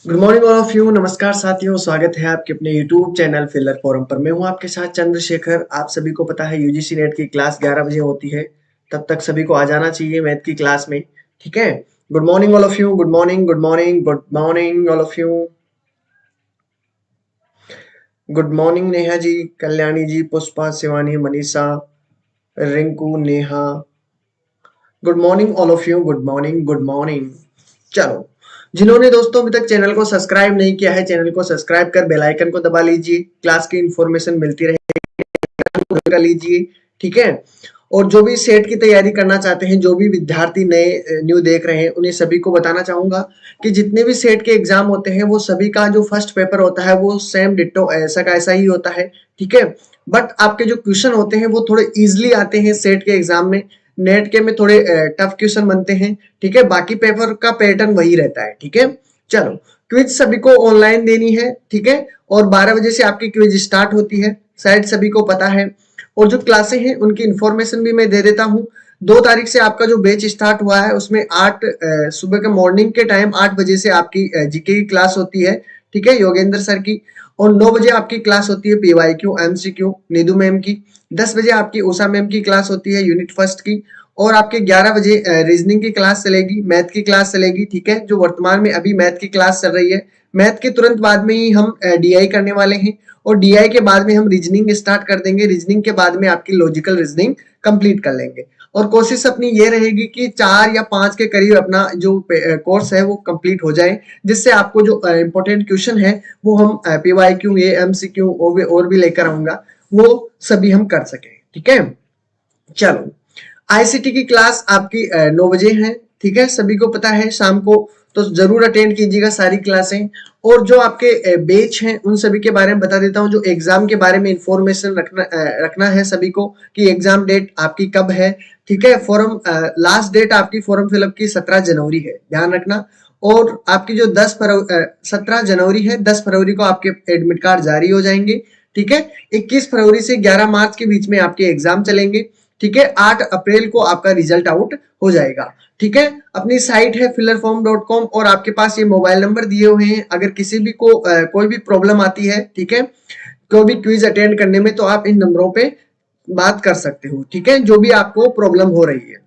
Good morning all of you. नमस्कार साथियों, स्वागत है आपके अपने यूट्यूब चैनल फिलर फोरम पर। मैं हूं आपके साथ चंद्रशेखर। आप सभी को पता है यूजीसी नेट की क्लास 11 बजे होती है, तब तक सभी को आ जाना चाहिए मैथ की क्लास में। ठीक है। Good morning all of you. Good morning, good morning, good morning all of you. Good morning Neha ji, Kalyani ji, Pushpa, Shivani, Manisha, Rinku, Neha. Good morning all of you. Good morning, good morning. चलो, जिन्होंने दोस्तों अभी तक चैनल को सब्सक्राइब नहीं किया है, चैनल को सब्सक्राइब कर बेल आइकन को दबा लीजिए। क्लास की इंफॉर्मेशन मिलती रहे कर लीजिए। ठीक है। और जो भी सेट की तैयारी करना चाहते हैं, जो भी विद्यार्थी नए न्यू देख रहे हैं, उन्हें सभी को बताना चाहूंगा कि जितने भी सेट के एग्जाम होते हैं वो सभी का जो फर्स्ट पेपर होता है वो सेम डिट्टो ऐसा का ऐसा ही होता है। ठीक है। बट आपके जो क्वेश्चन होते हैं वो थोड़े इजिली आते हैं सेट के एग्जाम में। नेट के में थोड़े टफ क्वेश्चन बनते हैं। ठीक है। बाकी पेपर का पैटर्न वही रहता है। ठीक है। चलो, क्विज सभी को ऑनलाइन देनी है। ठीक है। और 12 बजे से आपकी क्विज स्टार्ट होती है, शायद सभी को पता है। और जो क्लासें हैं उनकी इंफॉर्मेशन भी मैं दे देता हूँ। 2 तारीख से आपका जो बैच स्टार्ट हुआ है उसमें सुबह के मॉर्निंग के टाइम 8 बजे से आपकी जीके की क्लास होती है। ठीक है, योगेंद्र सर की। और 9 बजे आपकी क्लास होती है पीवाईक्यू एमसीक्यू नीदू मैम की। 10 बजे आपकी उषा मैम की क्लास होती है यूनिट फर्स्ट की। और आपके 11 बजे रीजनिंग की क्लास चलेगी, मैथ की क्लास चलेगी। ठीक है, जो वर्तमान में अभी मैथ की क्लास चल रही है। मैथ के तुरंत बाद में ही हम डीआई करने वाले हैं। और डीआई के बाद में हम रीजनिंग स्टार्ट कर देंगे। रीजनिंग के बाद में आपकी लॉजिकल रीजनिंग कंप्लीट कर लेंगे। और कोशिश अपनी ये रहेगी कि 4 या 5 के करीब अपना जो कोर्स है वो कंप्लीट हो जाए, जिससे आपको जो इंपॉर्टेंट क्वेश्चन है वो हम पीवाईक्यू, एमसीक्यू और भी लेकर आऊंगा, वो सभी हम कर सकें। ठीक है। चलो, आईसीटी की क्लास आपकी 9 बजे है। ठीक है, सभी को पता है शाम को, तो जरूर अटेंड कीजिएगा सारी क्लासें। और जो आपके बैच हैं उन सभी के बारे में बता देता हूँ। जो एग्जाम के बारे में इंफॉर्मेशन रखना है सभी को कि एग्जाम डेट आपकी कब है। ठीक है। फॉर्म लास्ट डेट आपकी फॉर्म फिलअप की 17 जनवरी है, ध्यान रखना। और आपकी जो 17 जनवरी है, 10 फरवरी को आपके एडमिट कार्ड जारी हो जाएंगे। ठीक है। 21 फरवरी से 11 मार्च के बीच में आपके एग्जाम चलेंगे। ठीक है। 8 अप्रैल को आपका रिजल्ट आउट हो जाएगा। ठीक है। अपनी साइट है fillerform.com और आपके पास ये मोबाइल नंबर दिए हुए हैं। अगर किसी भी को कोई भी प्रॉब्लम आती है, ठीक है, कोई भी क्विज अटेंड करने में, तो आप इन नंबरों पे बात कर सकते हो। ठीक है, जो भी आपको प्रॉब्लम हो रही है।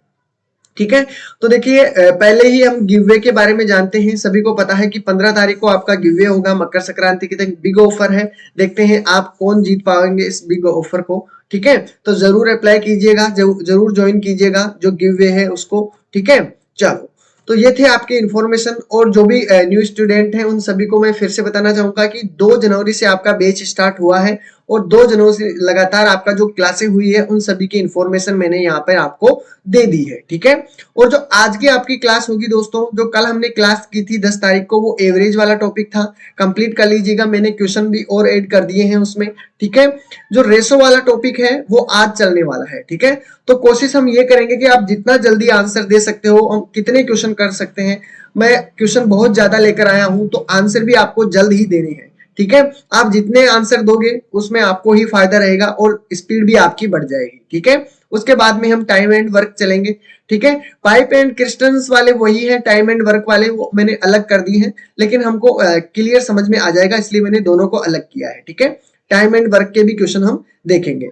ठीक है। तो देखिए, पहले ही हम गिववे के बारे में जानते हैं। सभी को पता है कि 15 तारीख को आपका गिववे होगा, मकर संक्रांति के तक बिग ऑफर है। देखते हैं आप कौन जीत पाएंगे इस बिग ऑफर को। ठीक है, तो जरूर अप्लाई कीजिएगा, जरूर ज्वाइन कीजिएगा जो गिववे है उसको। ठीक है। चलो, तो ये थे आपके इन्फॉर्मेशन। और जो भी न्यू स्टूडेंट हैं उन सभी को मैं फिर से बताना चाहूंगा कि 2 जनवरी से आपका बैच स्टार्ट हुआ है। और 2 जनवरी से लगातार आपका जो क्लासें हुई है उन सभी की इन्फॉर्मेशन मैंने यहाँ पर आपको दे दी है। ठीक है। और जो आज की आपकी क्लास होगी दोस्तों, जो कल हमने क्लास की थी 10 तारीख को, वो एवरेज वाला टॉपिक था, कंप्लीट कर लीजिएगा। मैंने क्वेश्चन भी और ऐड कर दिए हैं उसमें। ठीक है। जो रेशो वाला टॉपिक है वो आज चलने वाला है। ठीक है। तो कोशिश हम ये करेंगे कि आप जितना जल्दी आंसर दे सकते हो, हम कितने क्वेश्चन कर सकते हैं। मैं क्वेश्चन बहुत ज्यादा लेकर आया हूं, तो आंसर भी आपको जल्द ही देने हैं। ठीक है। आप जितने आंसर दोगे उसमें आपको ही फायदा रहेगा और स्पीड भी आपकी बढ़ जाएगी। ठीक है। उसके बाद में हम टाइम एंड वर्क चलेंगे। ठीक है। पाइप एंड क्रिस्टल्स वाले वही है, टाइम एंड वर्क वाले वो मैंने अलग कर दिए हैं, लेकिन हमको क्लियर समझ में आ जाएगा, इसलिए मैंने दोनों को अलग किया है। ठीक है। टाइम एंड वर्क के भी क्वेश्चन हम देखेंगे।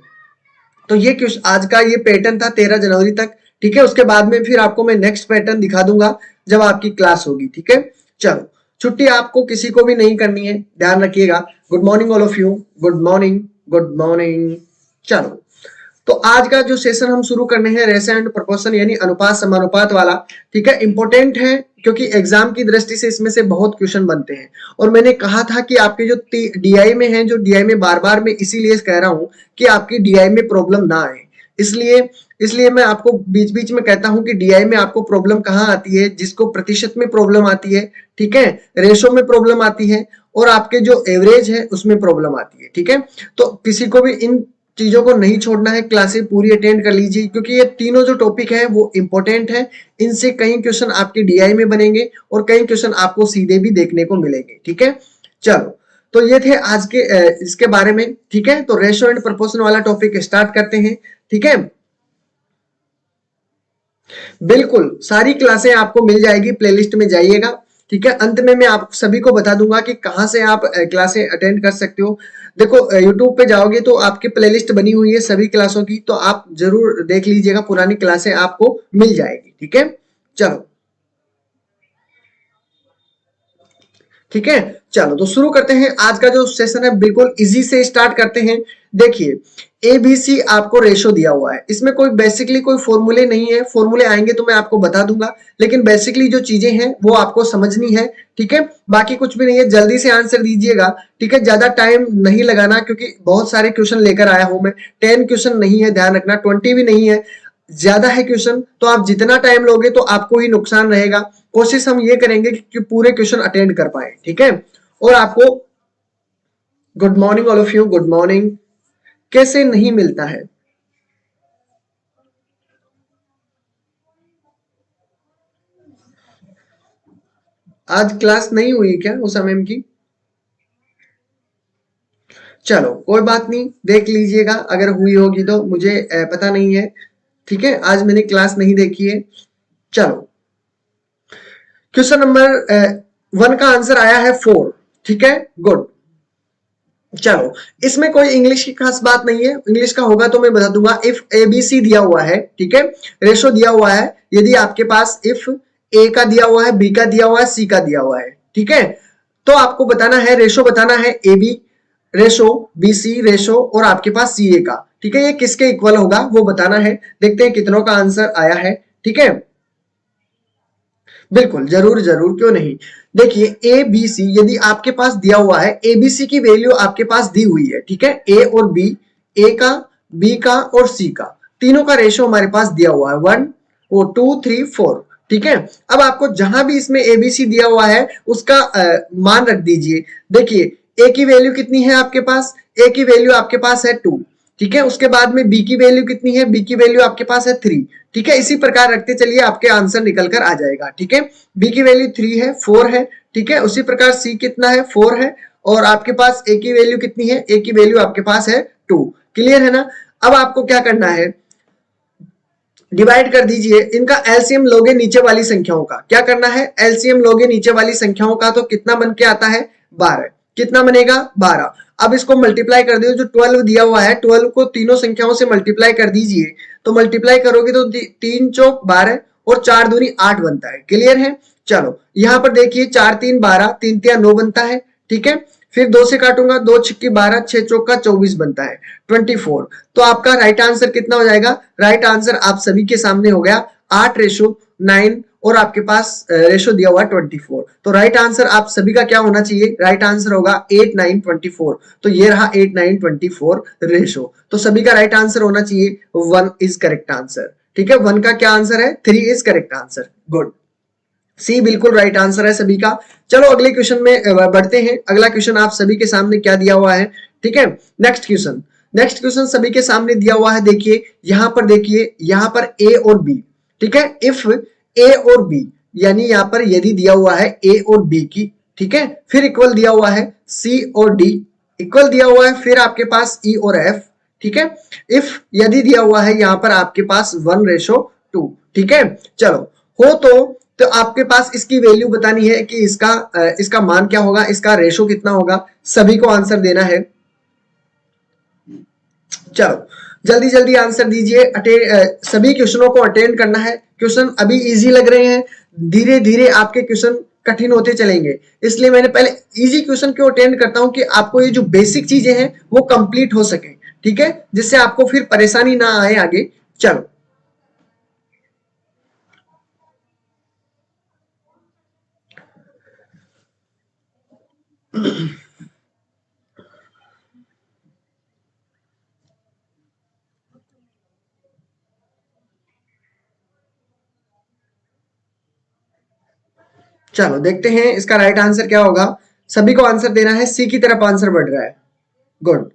तो ये क्वेश्चन आज का ये पैटर्न था 13 जनवरी तक। ठीक है। उसके बाद में फिर आपको मैं नेक्स्ट पैटर्न दिखा दूंगा जब आपकी क्लास होगी। ठीक है। चलो, छुट्टी आपको किसी को भी नहीं करनी है, ध्यान रखिएगा। Good morning all of you. Good morning, good morning. चलो, तो आज का जो सेशन हम शुरू करने हैं रेशो एंड प्रोपोर्शन यानी अनुपात समानुपात वाला। ठीक है, इंपॉर्टेंट है क्योंकि एग्जाम की दृष्टि से इसमें से बहुत क्वेश्चन बनते हैं। और मैंने कहा था कि आपके जो डीआई में है, जो डीआई में बार बार मैं इसीलिए कह रहा हूं कि आपकी डीआई में प्रॉब्लम ना आए, इसलिए इसलिए मैं आपको बीच बीच में कहता हूं कि डीआई में आपको प्रॉब्लम कहां आती है, जिसको प्रतिशत में प्रॉब्लम आती है। ठीक है, रेशो में प्रॉब्लम आती है और आपके जो एवरेज है उसमें प्रॉब्लम आती है। ठीक है, तो किसी को भी इन चीजों को नहीं छोड़ना है, क्लासेस पूरी अटेंड कर लीजिए क्योंकि ये तीनों जो टॉपिक है वो इंपॉर्टेंट है। इनसे कई क्वेश्चन आपके डीआई में बनेंगे और कई क्वेश्चन आपको सीधे भी देखने को मिलेंगे। ठीक है। चलो, तो ये थे आज के इसके बारे में। ठीक है, तो रेशो एंड प्रोपोर्शन वाला टॉपिक स्टार्ट करते हैं। ठीक है, बिल्कुल सारी क्लासें आपको मिल जाएगी, प्लेलिस्ट में जाइएगा ठीक है, अंत में मैं आप सभी को बता दूंगा कि कहाँ से आप क्लासें अटेंड कर सकते हो। देखो यूट्यूब पे जाओगे तो आपकी प्लेलिस्ट बनी हुई है सभी क्लासों की, तो आप जरूर देख लीजिएगा, पुरानी क्लासें आपको मिल जाएगी। ठीक है, चलो ठीक है, चलो तो शुरू करते हैं आज का जो सेशन है, बिल्कुल इजी से स्टार्ट करते हैं। देखिए एबीसी आपको रेशो दिया हुआ है, इसमें कोई बेसिकली कोई फॉर्मूले नहीं है, फॉर्मूले आएंगे तो मैं आपको बता दूंगा, लेकिन बेसिकली जो चीजें हैं वो आपको समझनी है। ठीक है, बाकी कुछ भी नहीं है, जल्दी से आंसर दीजिएगा। ठीक है, ज्यादा टाइम नहीं लगाना, क्योंकि बहुत सारे क्वेश्चन लेकर आया हूं मैं, 10 क्वेश्चन नहीं है, ध्यान रखना, 20 भी नहीं है, ज्यादा है क्वेश्चन, तो आप जितना टाइम लोगे तो आपको ही नुकसान रहेगा। कोशिश हम ये करेंगे कि पूरे क्वेश्चन अटेंड कर पाए। ठीक है, और आपको good morning all of you, good morning. कैसे नहीं मिलता है? आज क्लास नहीं हुई क्या उस मैम की? चलो कोई बात नहीं, देख लीजिएगा, अगर हुई होगी तो मुझे पता नहीं है। ठीक है, आज मैंने क्लास नहीं देखी है। चलो क्वेश्चन नंबर 1 का आंसर आया है 4। ठीक है, गुड। चलो इसमें कोई इंग्लिश की खास बात नहीं है, इंग्लिश का होगा तो मैं बता दूंगा। इफ ए बी सी दिया हुआ है, ठीक है, रेशो दिया हुआ है, यदि आपके पास इफ ए का दिया हुआ है, बी का दिया हुआ है, सी का दिया हुआ है, ठीक है, तो आपको बताना है, रेशो बताना है A B ratio, B C ratio, और आपके पास सी ए का। ठीक है, ये किसके इक्वल होगा वो बताना है। देखते हैं कितनों का आंसर आया है। ठीक है, बिल्कुल जरूर जरूर, क्यों नहीं। देखिए ए बी सी यदि आपके पास दिया हुआ है, ए बी सी की वैल्यू आपके पास दी हुई है। ठीक है, ए और बी, ए का, बी का और सी का, तीनों का रेशो हमारे पास दिया हुआ है 1 और 2 3 4। ठीक है, अब आपको जहां भी इसमें एबीसी दिया हुआ है उसका मान रख दीजिए। देखिए ए की वैल्यू कितनी है आपके पास? ए की वैल्यू आपके पास है 2। ठीक है, उसके बाद में बी की वैल्यू कितनी है? बी की वैल्यू आपके पास है 3। ठीक है, इसी प्रकार रखते चलिए, आपके आंसर निकल कर आ जाएगा। ठीक है, बी की वैल्यू 3 है, 4 है। ठीक है, उसी प्रकार सी कितना है? 4 है। और आपके पास ए की वैल्यू कितनी है? ए की वैल्यू आपके पास है 2। क्लियर है ना? अब आपको क्या करना है, डिवाइड कर दीजिए, इनका एलसीएम लोगे नीचे वाली संख्याओं का। क्या करना है? एलसीएम लोगे नीचे वाली संख्याओं का, तो कितना बन के आता है? 12। कितना बनेगा? 12। अब इसको मल्टीप्लाई कर दो, जो 12 दिया हुआ है 12 को तीनों संख्याओं से मल्टीप्लाई कर दीजिए, तो मल्टीप्लाई करोगे तो 3 चौक 12 और 4 दूनी 8 बनता है। क्लियर है? चलो यहां पर देखिए, 4 3 12, 3 तिया 9 बनता है। ठीक है, फिर 2 से काटूंगा, 2 छिक्की 12, 6 चौका 24 बनता है, 24। तो आपका राइट आंसर कितना हो जाएगा? राइट आंसर आप सभी के सामने हो गया 8:9, और आपके पास रेशो दिया हुआ है 24। तो राइट आंसर आप सभी का क्या होना चाहिए? राइट आंसर होगा 8:9:24। तो ये रहा 8:9:24 रेशो, तो सभी का राइट आंसर होना चाहिए 1 इज करेक्ट आंसर। ठीक है, 1 का क्या आंसर है? 3 इज करेक्ट आंसर। गुड, सी बिल्कुल राइट आंसर है सभी का। चलो अगले क्वेश्चन में बढ़ते हैं। अगला क्वेश्चन आप सभी के सामने क्या दिया हुआ है? ठीक है, नेक्स्ट क्वेश्चन, नेक्स्ट क्वेश्चन सभी के सामने दिया हुआ है। देखिए यहां पर, देखिए यहां पर ए और बी। ठीक है, इफ ए और बी, यानी यहां पर यदि दिया हुआ है ए और बी की, ठीक है, फिर इक्वल दिया हुआ है सी और डी, इक्वल दिया हुआ है फिर आपके पास ई और एफ। ठीक है, इफ यदि दिया हुआ है यहां पर आपके पास 1:2। ठीक है, चलो हो तो आपके पास इसकी वैल्यू बतानी है कि इसका मान क्या होगा, इसका रेशो कितना होगा, सभी को आंसर देना है। चलो जल्दी जल्दी आंसर दीजिए, सभी क्वेश्चनों को अटेंड करना है। क्वेश्चन अभी इजी लग रहे हैं, धीरे धीरे आपके क्वेश्चन कठिन होते चलेंगे, इसलिए मैंने पहले इजी क्वेश्चन क्यों अटेंड करता हूं कि आपको ये जो बेसिक चीजें हैं वो कंप्लीट हो सके। ठीक है, जिससे आपको फिर परेशानी ना आए आगे। चलो चलो देखते हैं इसका राइट आंसर क्या होगा। सभी को आंसर देना है, सी की तरफ आंसर बढ़ रहा है। गुड,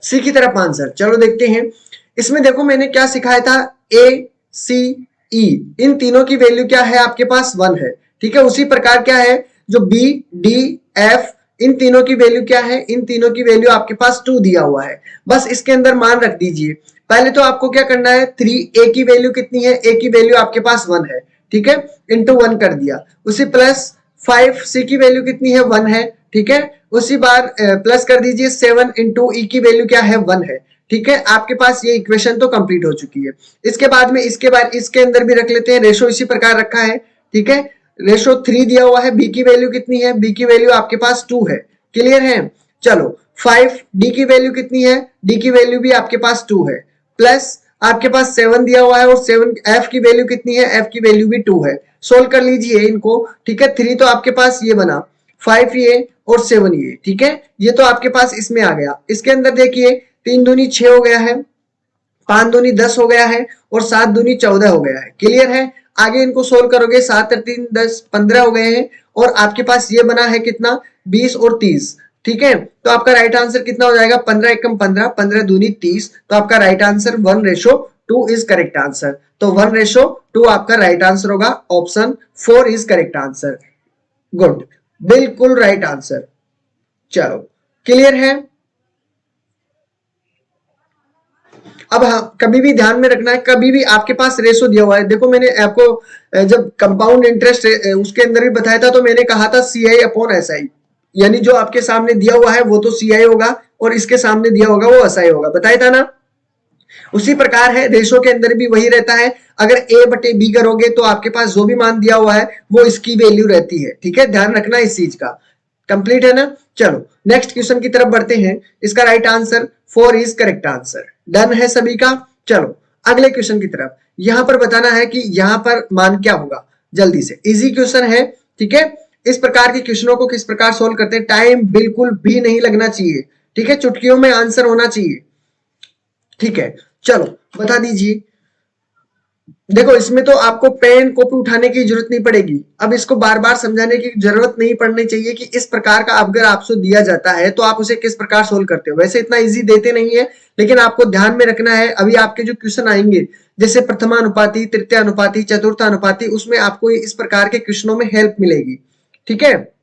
सी की तरफ आंसर। चलो देखते हैं इसमें, देखो मैंने क्या सिखाया था, ए सी ई इन तीनों की वैल्यू क्या है आपके पास 1 है, ठीक है। उसी प्रकार क्या है जो बी डी एफ इन तीनों की वैल्यू क्या है, इन तीनों की वैल्यू आपके पास 2 दिया हुआ है। बस इसके अंदर मान रख दीजिए। पहले तो आपको क्या करना है, 3 ए की वैल्यू कितनी है, ए की वैल्यू आपके पास 1 है, ठीक है, इंटू 1 कर दिया। उसी प्लस 5 सी की वैल्यू कितनी है 1 है, ठीक है। उसी बार प्लस कर दीजिए 7 इंटू ई की वैल्यू क्या है 1 है, ठीक है। आपके पास ये इक्वेशन तो कंप्लीट हो चुकी है। इसके बाद में इसके बाद इसके अंदर भी रख लेते हैं, रेशो इसी प्रकार रखा है, ठीक है। रेशो 3 दिया हुआ है, बी की वैल्यू कितनी है, बी की वैल्यू आपके पास 2 है, क्लियर है। चलो 5 डी की वैल्यू कितनी है, डी की वैल्यू भी आपके पास 2 है, प्लस आपके पास 7 दिया हुआ है और 7 एफ की वैल्यू कितनी है, एफ की वैल्यू भी 2 है। सोल्व कर लीजिए इनको, ठीक है। 3 तो आपके पास ये बना, 5 ये और 7 ये, ठीक है। ये तो आपके पास इसमें आ गया। इसके अंदर देखिए 3 दूनी 6 हो गया है, 5 दूनी 10 हो गया है और 7 दूनी 14 हो गया है, क्लियर है। आगे इनको सोल्व करोगे 7 और 3 10 15 हो गए हैं और आपके पास ये बना है कितना 20 और 30, ठीक है। तो आपका राइट आंसर कितना हो जाएगा 15 एकम 15, 15 दूनी 30। तो आपका right answer 1:2 is correct answer. तो 1:2 आपका राइट आंसर होगा, option 4 is correct answer. Good, बिल्कुल राइट आंसर। चलो क्लियर है। अब हाँ, कभी भी ध्यान में रखना है, कभी भी आपके पास रेशो दिया हुआ है, देखो मैंने आपको जब कंपाउंड इंटरेस्ट उसके अंदर भी बताया था तो मैंने कहा था CI अपॉन SI, यानी जो आपके सामने दिया हुआ है वो तो CI होगा और इसके सामने दिया होगा वो SI होगा, बताया था ना। उसी प्रकार है रेशो के अंदर भी वही रहता है, अगर A/B करोगे तो आपके पास जो भी मान दिया हुआ है वो इसकी वैल्यू रहती है, ठीक है। ध्यान रखना इस चीज का, कंप्लीट है ना। चलो नेक्स्ट क्वेश्चन की तरफ बढ़ते हैं। इसका right answer 4 is correct answer. Done है सभी का। चलो अगले क्वेश्चन की तरफ, यहां पर बताना है कि यहां पर मान क्या होगा, जल्दी से, इजी क्वेश्चन है, ठीक है। इस प्रकार के क्वेश्चनों को किस प्रकार सोल्व करते हैं, टाइम बिल्कुल भी नहीं लगना चाहिए, ठीक है, चुटकियों में आंसर होना चाहिए, ठीक है। चलो बता दीजिए, देखो इसमें तो आपको पेन कॉपी उठाने की जरूरत नहीं पड़ेगी, अब इसको बार बार समझाने की जरूरत नहीं पड़नी चाहिए कि इस प्रकार का अगर आपसे दिया जाता है तो आप उसे किस प्रकार सोल्व करते हो। वैसे इतना इजी देते नहीं है, लेकिन आपको ध्यान में रखना है। अभी आपके जो क्वेश्चन आएंगे जैसे प्रथमानुपाती, तृतीयानुपाती, चतुर्थानुपाती, उसमें आपको इस प्रकार के क्वेश्चनों में हेल्प मिलेगी, ठीक है।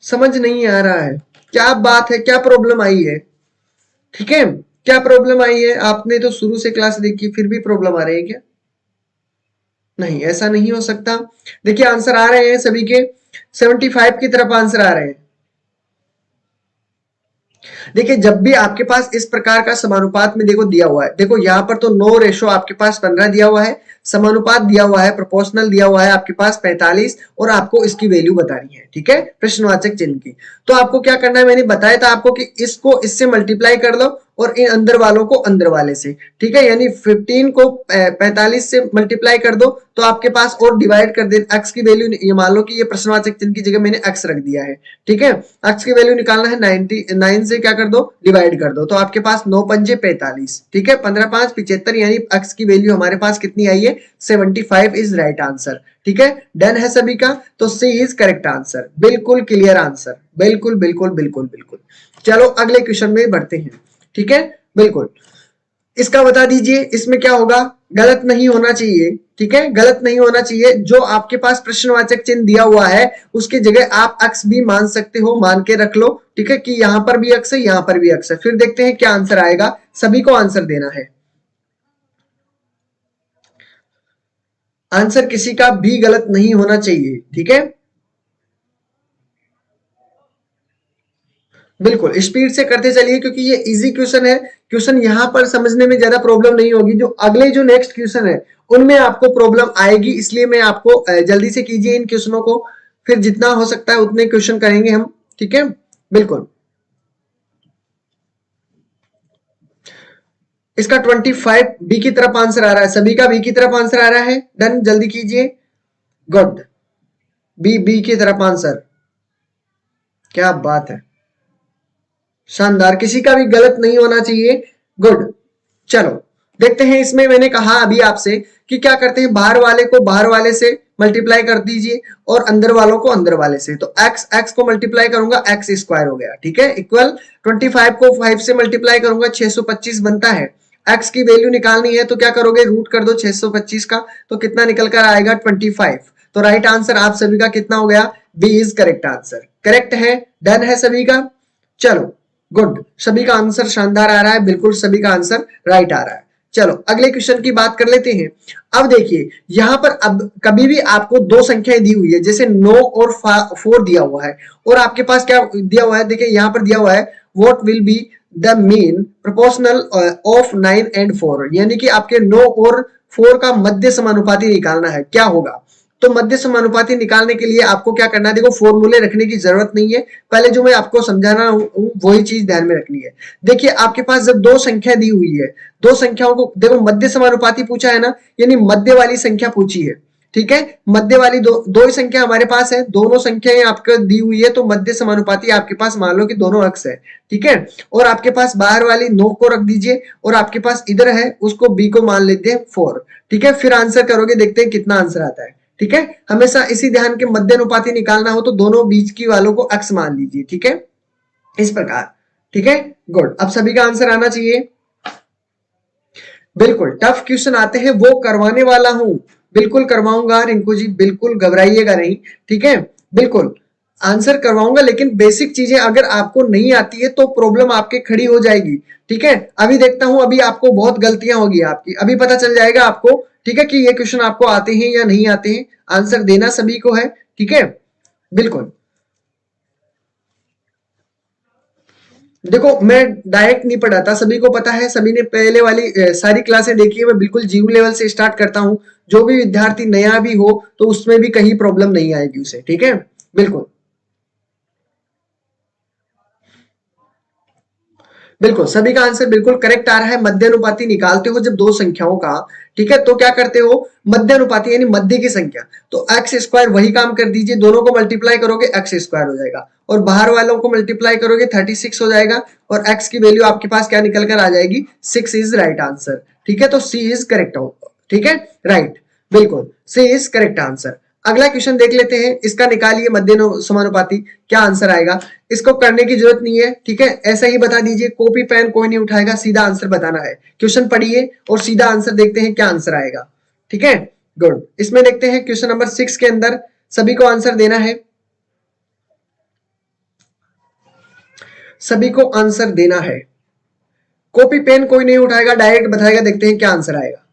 समझ नहीं आ रहा है, क्या बात है, क्या प्रॉब्लम आई है, ठीक है, क्या प्रॉब्लम आई है। आपने तो शुरू से क्लास देखी फिर भी प्रॉब्लम आ रही है क्या, नहीं ऐसा नहीं हो सकता। देखिए आंसर आ रहे हैं सभी के, 75 की तरफ आंसर आ रहे हैं। देखिए जब भी आपके पास इस प्रकार का समानुपात में देखो दिया हुआ है, देखो यहाँ पर तो 9 आपके पास 15 दिया हुआ है, समानुपात दिया हुआ है, प्रोपोर्शनल दिया हुआ है आपके पास 45 और आपको इसकी वैल्यू बतानी है, ठीक है, प्रश्नवाचक चिन्ह की। तो आपको क्या करना है, मैंने बताया था आपको कि इसको इससे मल्टीप्लाई कर लो और इन अंदर वालों को अंदर वाले से, ठीक है, यानी 15 को 45 से मल्टीप्लाई कर दो तो आपके पास और डिवाइड कर दे x की वैल्यू, ये मान लो कि ये प्रश्नवाचक चिन्ह की जगह मैंने x रख दिया है, ठीक है। x की वैल्यू निकालना है 99 से क्या कर दो, डिवाइड कर दो, तो आपके पास 9 पंजे 45, ठीक है, 15 5 75, यानी x की वैल्यू हमारे पास कितनी आई है 75 इज राइट आंसर, ठीक है। डन है सभी का, तो सी इज करेक्ट आंसर, बिल्कुल क्लियर आंसर, बिल्कुल बिल्कुल बिल्कुल बिल्कुल। चलो अगले क्वेश्चन में बढ़ते हैं, ठीक है, बिल्कुल। इसका बता दीजिए इसमें क्या होगा, गलत नहीं होना चाहिए, ठीक है, गलत नहीं होना चाहिए। जो आपके पास प्रश्नवाचक चिन्ह दिया हुआ है उसकी जगह आप x भी मान सकते हो, मान के रख लो, ठीक है, कि यहां पर भी x है यहां पर भी x है। फिर देखते हैं क्या आंसर आएगा, सभी को आंसर देना है। आंसर किसी का भी गलत नहीं होना चाहिए, ठीक है, बिल्कुल स्पीड से करते चलिए क्योंकि ये इजी क्वेश्चन है। क्वेश्चन यहां पर समझने में ज्यादा प्रॉब्लम नहीं होगी, जो अगले जो नेक्स्ट क्वेश्चन है उनमें आपको प्रॉब्लम आएगी, इसलिए मैं आपको जल्दी से कीजिए इन क्वेश्चनों को, फिर जितना हो सकता है उतने क्वेश्चन करेंगे हम, ठीक है, बिल्कुल। इसका 25 बी की तरफ आंसर आ रहा है, सभी का बी की तरफ आंसर आ रहा है, डन, जल्दी कीजिए, गुड, बी बी की तरफ आंसर, क्या बात है, शानदार, किसी का भी गलत नहीं होना चाहिए, गुड। चलो देखते हैं, इसमें मैंने कहा अभी आपसे कि क्या करते हैं, बाहर वाले को बाहर वाले से मल्टीप्लाई कर दीजिए और अंदर वालों को अंदर वाले से, तो एक्स एक्स को मल्टीप्लाई करूंगा एक्स स्क्वायर हो गया, ठीक है, इक्वल 25 को 5 से मल्टीप्लाई करूंगा 625 बनता है। एक्स की वैल्यू निकालनी है तो क्या करोगे, रूट कर दो 625 का, तो कितना निकल कर आएगा 25। तो राइट आंसर आप सभी का कितना हो गया, B is correct answer. Correct है, डन है सभी का। चलो गुड, सभी का आंसर शानदार आ रहा है, बिल्कुल सभी का आंसर राइट आ रहा है। चलो अगले क्वेश्चन की बात कर लेते हैं। अब देखिए यहां पर अब कभी भी आपको दो संख्याएं दी हुई है, जैसे 9 और 4 दिया हुआ है, और आपके पास क्या दिया हुआ है, देखिए यहां पर दिया हुआ है what will be the mean proportional of 9 and 4, यानी कि आपके 9 और 4 का मध्य समानुपाती निकालना है, क्या होगा। तो मध्य समानुपाती निकालने के लिए आपको क्या करना है, देखो फॉर्मूले रखने की जरूरत नहीं है, पहले जो मैं आपको समझाना हूं वही चीज ध्यान में रखनी है। देखिए आपके पास जब दो संख्या दी हुई है, दो संख्याओं को देखो मध्य समानुपाती पूछा है ना, यानी मध्य वाली संख्या पूछी है, ठीक है, मध्य वाली दो ही संख्या हमारे पास है, दोनों संख्याएं आपको दी हुई है, तो मध्य समानुपाती आपके पास मान लो कि दोनों अक्ष है, ठीक है, और आपके पास बाहर वाली 9 को रख दीजिए और आपके पास इधर है उसको बी को मान लेते हैं 4, ठीक है, फिर आंसर करोगे, देखते हैं कितना आंसर आता है, ठीक है। हमेशा इसी ध्यान के मध्य अनुपाती निकालना हो तो दोनों बीच की वालों को अक्ष मान लीजिए, ठीक है, इस प्रकार, ठीक है, गुड। अब सभी का आंसर आना चाहिए। बिल्कुल टफ क्वेश्चन आते हैं वो करवाने वाला हूं, बिल्कुल करवाऊंगा रिंकू जी, बिल्कुल घबराइएगा नहीं, ठीक है, बिल्कुल आंसर करवाऊंगा, लेकिन बेसिक चीजें अगर आपको नहीं आती है तो प्रॉब्लम आपके खड़ी हो जाएगी, ठीक है। अभी देखता हूं, अभी आपको बहुत गलतियां होगी आपकी, अभी पता चल जाएगा आपको, ठीक है, कि ये क्वेश्चन आपको आते हैं या नहीं आते हैं, आंसर देना सभी को है, ठीक है, बिल्कुल। देखो मैं डायरेक्ट नहीं पढ़ाता, सभी को पता है, सभी ने पहले वाली सारी क्लासें देखी है, मैं बिल्कुल जीरो लेवल से स्टार्ट करता हूं, जो भी विद्यार्थी नया भी हो तो उसमें भी कहीं प्रॉब्लम नहीं आएगी उसे, ठीक है, बिल्कुल बिल्कुल सभी का आंसर बिल्कुल करेक्ट आ रहा है। मध्य अनुपाती निकालते हो जब दो संख्याओं का, ठीक है, तो क्या करते हो, मध्य अनुपाती यानी मध्य की संख्या, तो एक्स स्क्वायर वही काम कर दीजिए, दोनों को मल्टीप्लाई करोगे एक्स स्क्वायर हो जाएगा, और बाहर वालों को मल्टीप्लाई करोगे 36 हो जाएगा, और एक्स की वैल्यू आपके पास क्या निकल कर आ जाएगी, 6 इज राइट आंसर, ठीक है, तो सी इज करेक्ट, ठीक है, राइट, बिल्कुल सी इज करेक्ट आंसर। अगला क्वेश्चन देख लेते हैं, इसका निकालिए मध्य समानुपाती, क्या आंसर आएगा। इसको करने की जरूरत नहीं है, ठीक है, ऐसा ही बता दीजिए, कॉपी पेन कोई नहीं उठाएगा, सीधा आंसर बताना है, क्वेश्चन पढ़िए और सीधा आंसर देखते हैं क्या आंसर आएगा, ठीक है, गुड। इसमें देखते हैं क्वेश्चन नंबर 6 के अंदर सभी को आंसर देना है, सभी को आंसर देना है, कॉपी पेन कोई नहीं उठाएगा, डायरेक्ट बताएगा, देखते हैं क्या आंसर आएगा।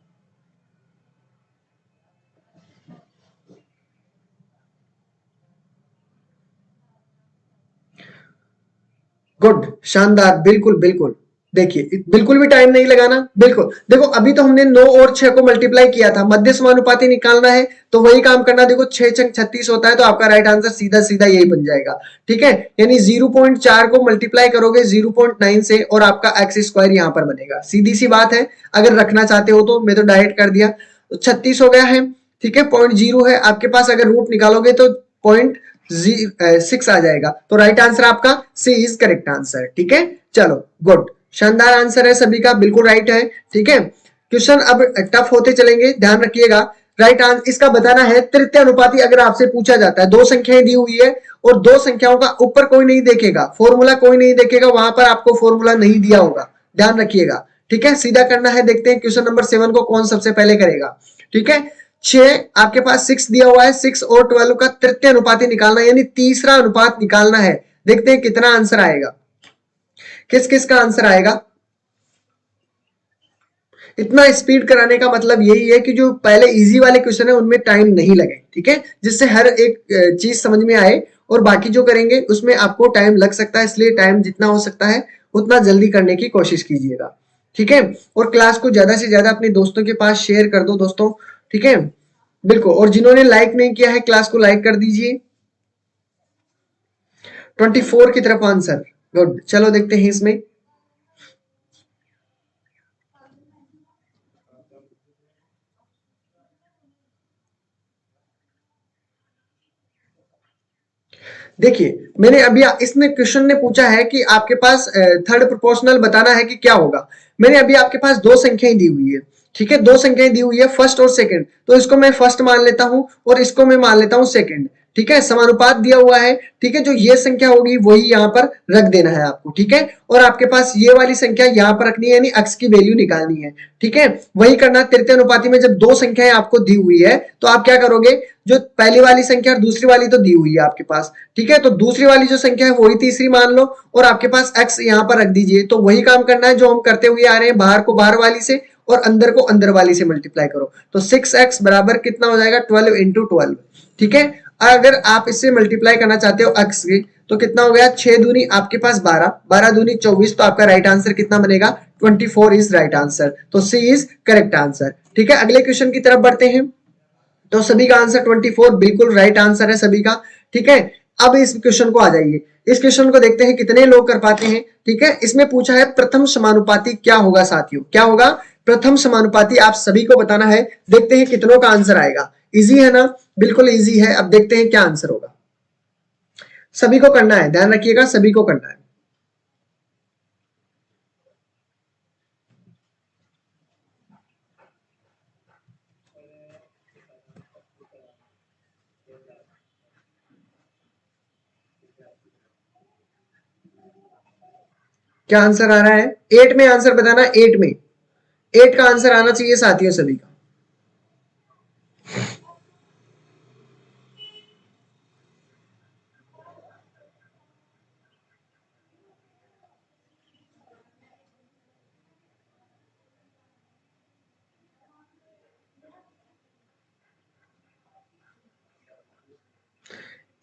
गुड, शानदार, बिल्कुल बिल्कुल, देखिए बिल्कुल भी टाइम नहीं लगाना, बिल्कुल देखो अभी तो हमने 9 और 6 को मल्टीप्लाई किया था, मध्य समानुपाती निकालना है तो वही काम करना, देखो 6 छंग 36 होता है, तो आपका राइट आंसर सीधा सीधा यही बन जाएगा, ठीक है, यानी 0.4 को मल्टीप्लाई करोगे 0.9 से और आपका एक्स स्क्वायर यहां पर बनेगा, सीधी सी बात है, अगर रखना चाहते हो तो, मैं तो डायरेक्ट कर दिया, तो 36 हो गया है, ठीक है, 0.0 है आपके पास, अगर रूट निकालोगे तो 0.6 आ जाएगा, तो राइट आंसर आपका सी इज करेक्ट आंसर, ठीक है, चलो गुड, शानदार आंसर है सभी का, बिल्कुल राइट है, ठीक है। क्वेश्चन अब टफ होते चलेंगे, ध्यान रखिएगा। राइट आंसर इसका बताना है तृतीय अनुपाती, अगर आपसे पूछा जाता है, दो संख्याएं दी हुई है और दो संख्याओं का ऊपर कोई नहीं देखेगा, फॉर्मूला कोई नहीं देखेगा, वहां पर आपको फॉर्मूला नहीं दिया होगा, ध्यान रखिएगा, ठीक है, सीधा करना है, देखते हैं क्वेश्चन नंबर 7 को कौन सबसे पहले करेगा, ठीक है। 6 आपके पास 6 दिया हुआ है, 6 और 12 का तृतीय अनुपाती निकालना है, यानी तीसरा अनुपात निकालना है, देखते हैं कितना आंसर आएगा, किस किस का आंसर आएगा। इतना स्पीड कराने का मतलब यही है कि जो पहले इजी वाले क्वेश्चन है उनमें टाइम नहीं लगे, ठीक है, जिससे हर एक चीज समझ में आए, और बाकी जो करेंगे उसमें आपको टाइम लग सकता है, इसलिए टाइम जितना हो सकता है उतना जल्दी करने की कोशिश कीजिएगा, ठीक है, और क्लास को ज्यादा से ज्यादा अपने दोस्तों के पास शेयर कर दो दोस्तों, ठीक है, बिल्कुल, और जिन्होंने लाइक नहीं किया है क्लास को लाइक कर दीजिए। 24 की तरफ आंसर, गुड, चलो देखते हैं इसमें। देखिए मैंने अभी इसने क्वेश्चन ने पूछा है कि आपके पास थर्ड प्रोपोर्शनल बताना है कि क्या होगा। मैंने अभी आपके पास दो संख्याएं दी हुई है, ठीक है, दो संख्याएं दी हुई है फर्स्ट और सेकंड, तो इसको मैं फर्स्ट मान लेता हूं और इसको मैं मान लेता हूं सेकंड। ठीक है, समानुपात दिया हुआ है। ठीक है, जो ये संख्या होगी वही यहाँ पर रख देना है आपको। ठीक है, और आपके पास ये वाली संख्या यहाँ पर रखनी है, यानी x की वैल्यू निकालनी है। ठीक है, वही करना तृतीय अनुपाती में। जब दो संख्याएं आपको दी हुई है तो आप क्या करोगे, जो पहली वाली संख्या और दूसरी वाली तो दी हुई है आपके पास। ठीक है, तो दूसरी वाली जो संख्या है वही तीसरी मान लो और आपके पास x यहाँ पर रख दीजिए। तो वही काम करना है जो हम करते हुए आ रहे हैं, बाहर को बाहर वाली से और अंदर को अंदर वाली से मल्टीप्लाई करो। तो 6x बराबर कितना हो जाएगा, 12 इंटू 12। ठीक है, अगर आप इससे मल्टीप्लाई करना चाहते हो x के, तो कितना हो गया, 6 दूनी आपके पास 12, 12 दूनी 24, तो आपका राइट आंसर कितना बनेगा, 24 इज राइट आंसर। तो सी इज करेक्ट आंसर। ठीक है, अगले क्वेश्चन की तरफ बढ़ते हैं। तो सभी का आंसर 24 बिल्कुल राइट आंसर है सभी का। ठीक है, अब इस क्वेश्चन को आ जाइए, इस क्वेश्चन को देखते हैं कितने लोग कर पाते हैं। ठीक है, इसमें पूछा है प्रथम समानुपाती क्या होगा साथियों, क्या होगा प्रथम समानुपाती, आप सभी को बताना है। देखते हैं कितनों का आंसर आएगा। इजी है ना, बिल्कुल इजी है। अब देखते हैं क्या आंसर होगा, सभी को करना है, ध्यान रखिएगा सभी को करना है। क्या आंसर आ रहा है, 8 में आंसर बताना, 8 में, 8 का आंसर आना चाहिए साथियों सभी का।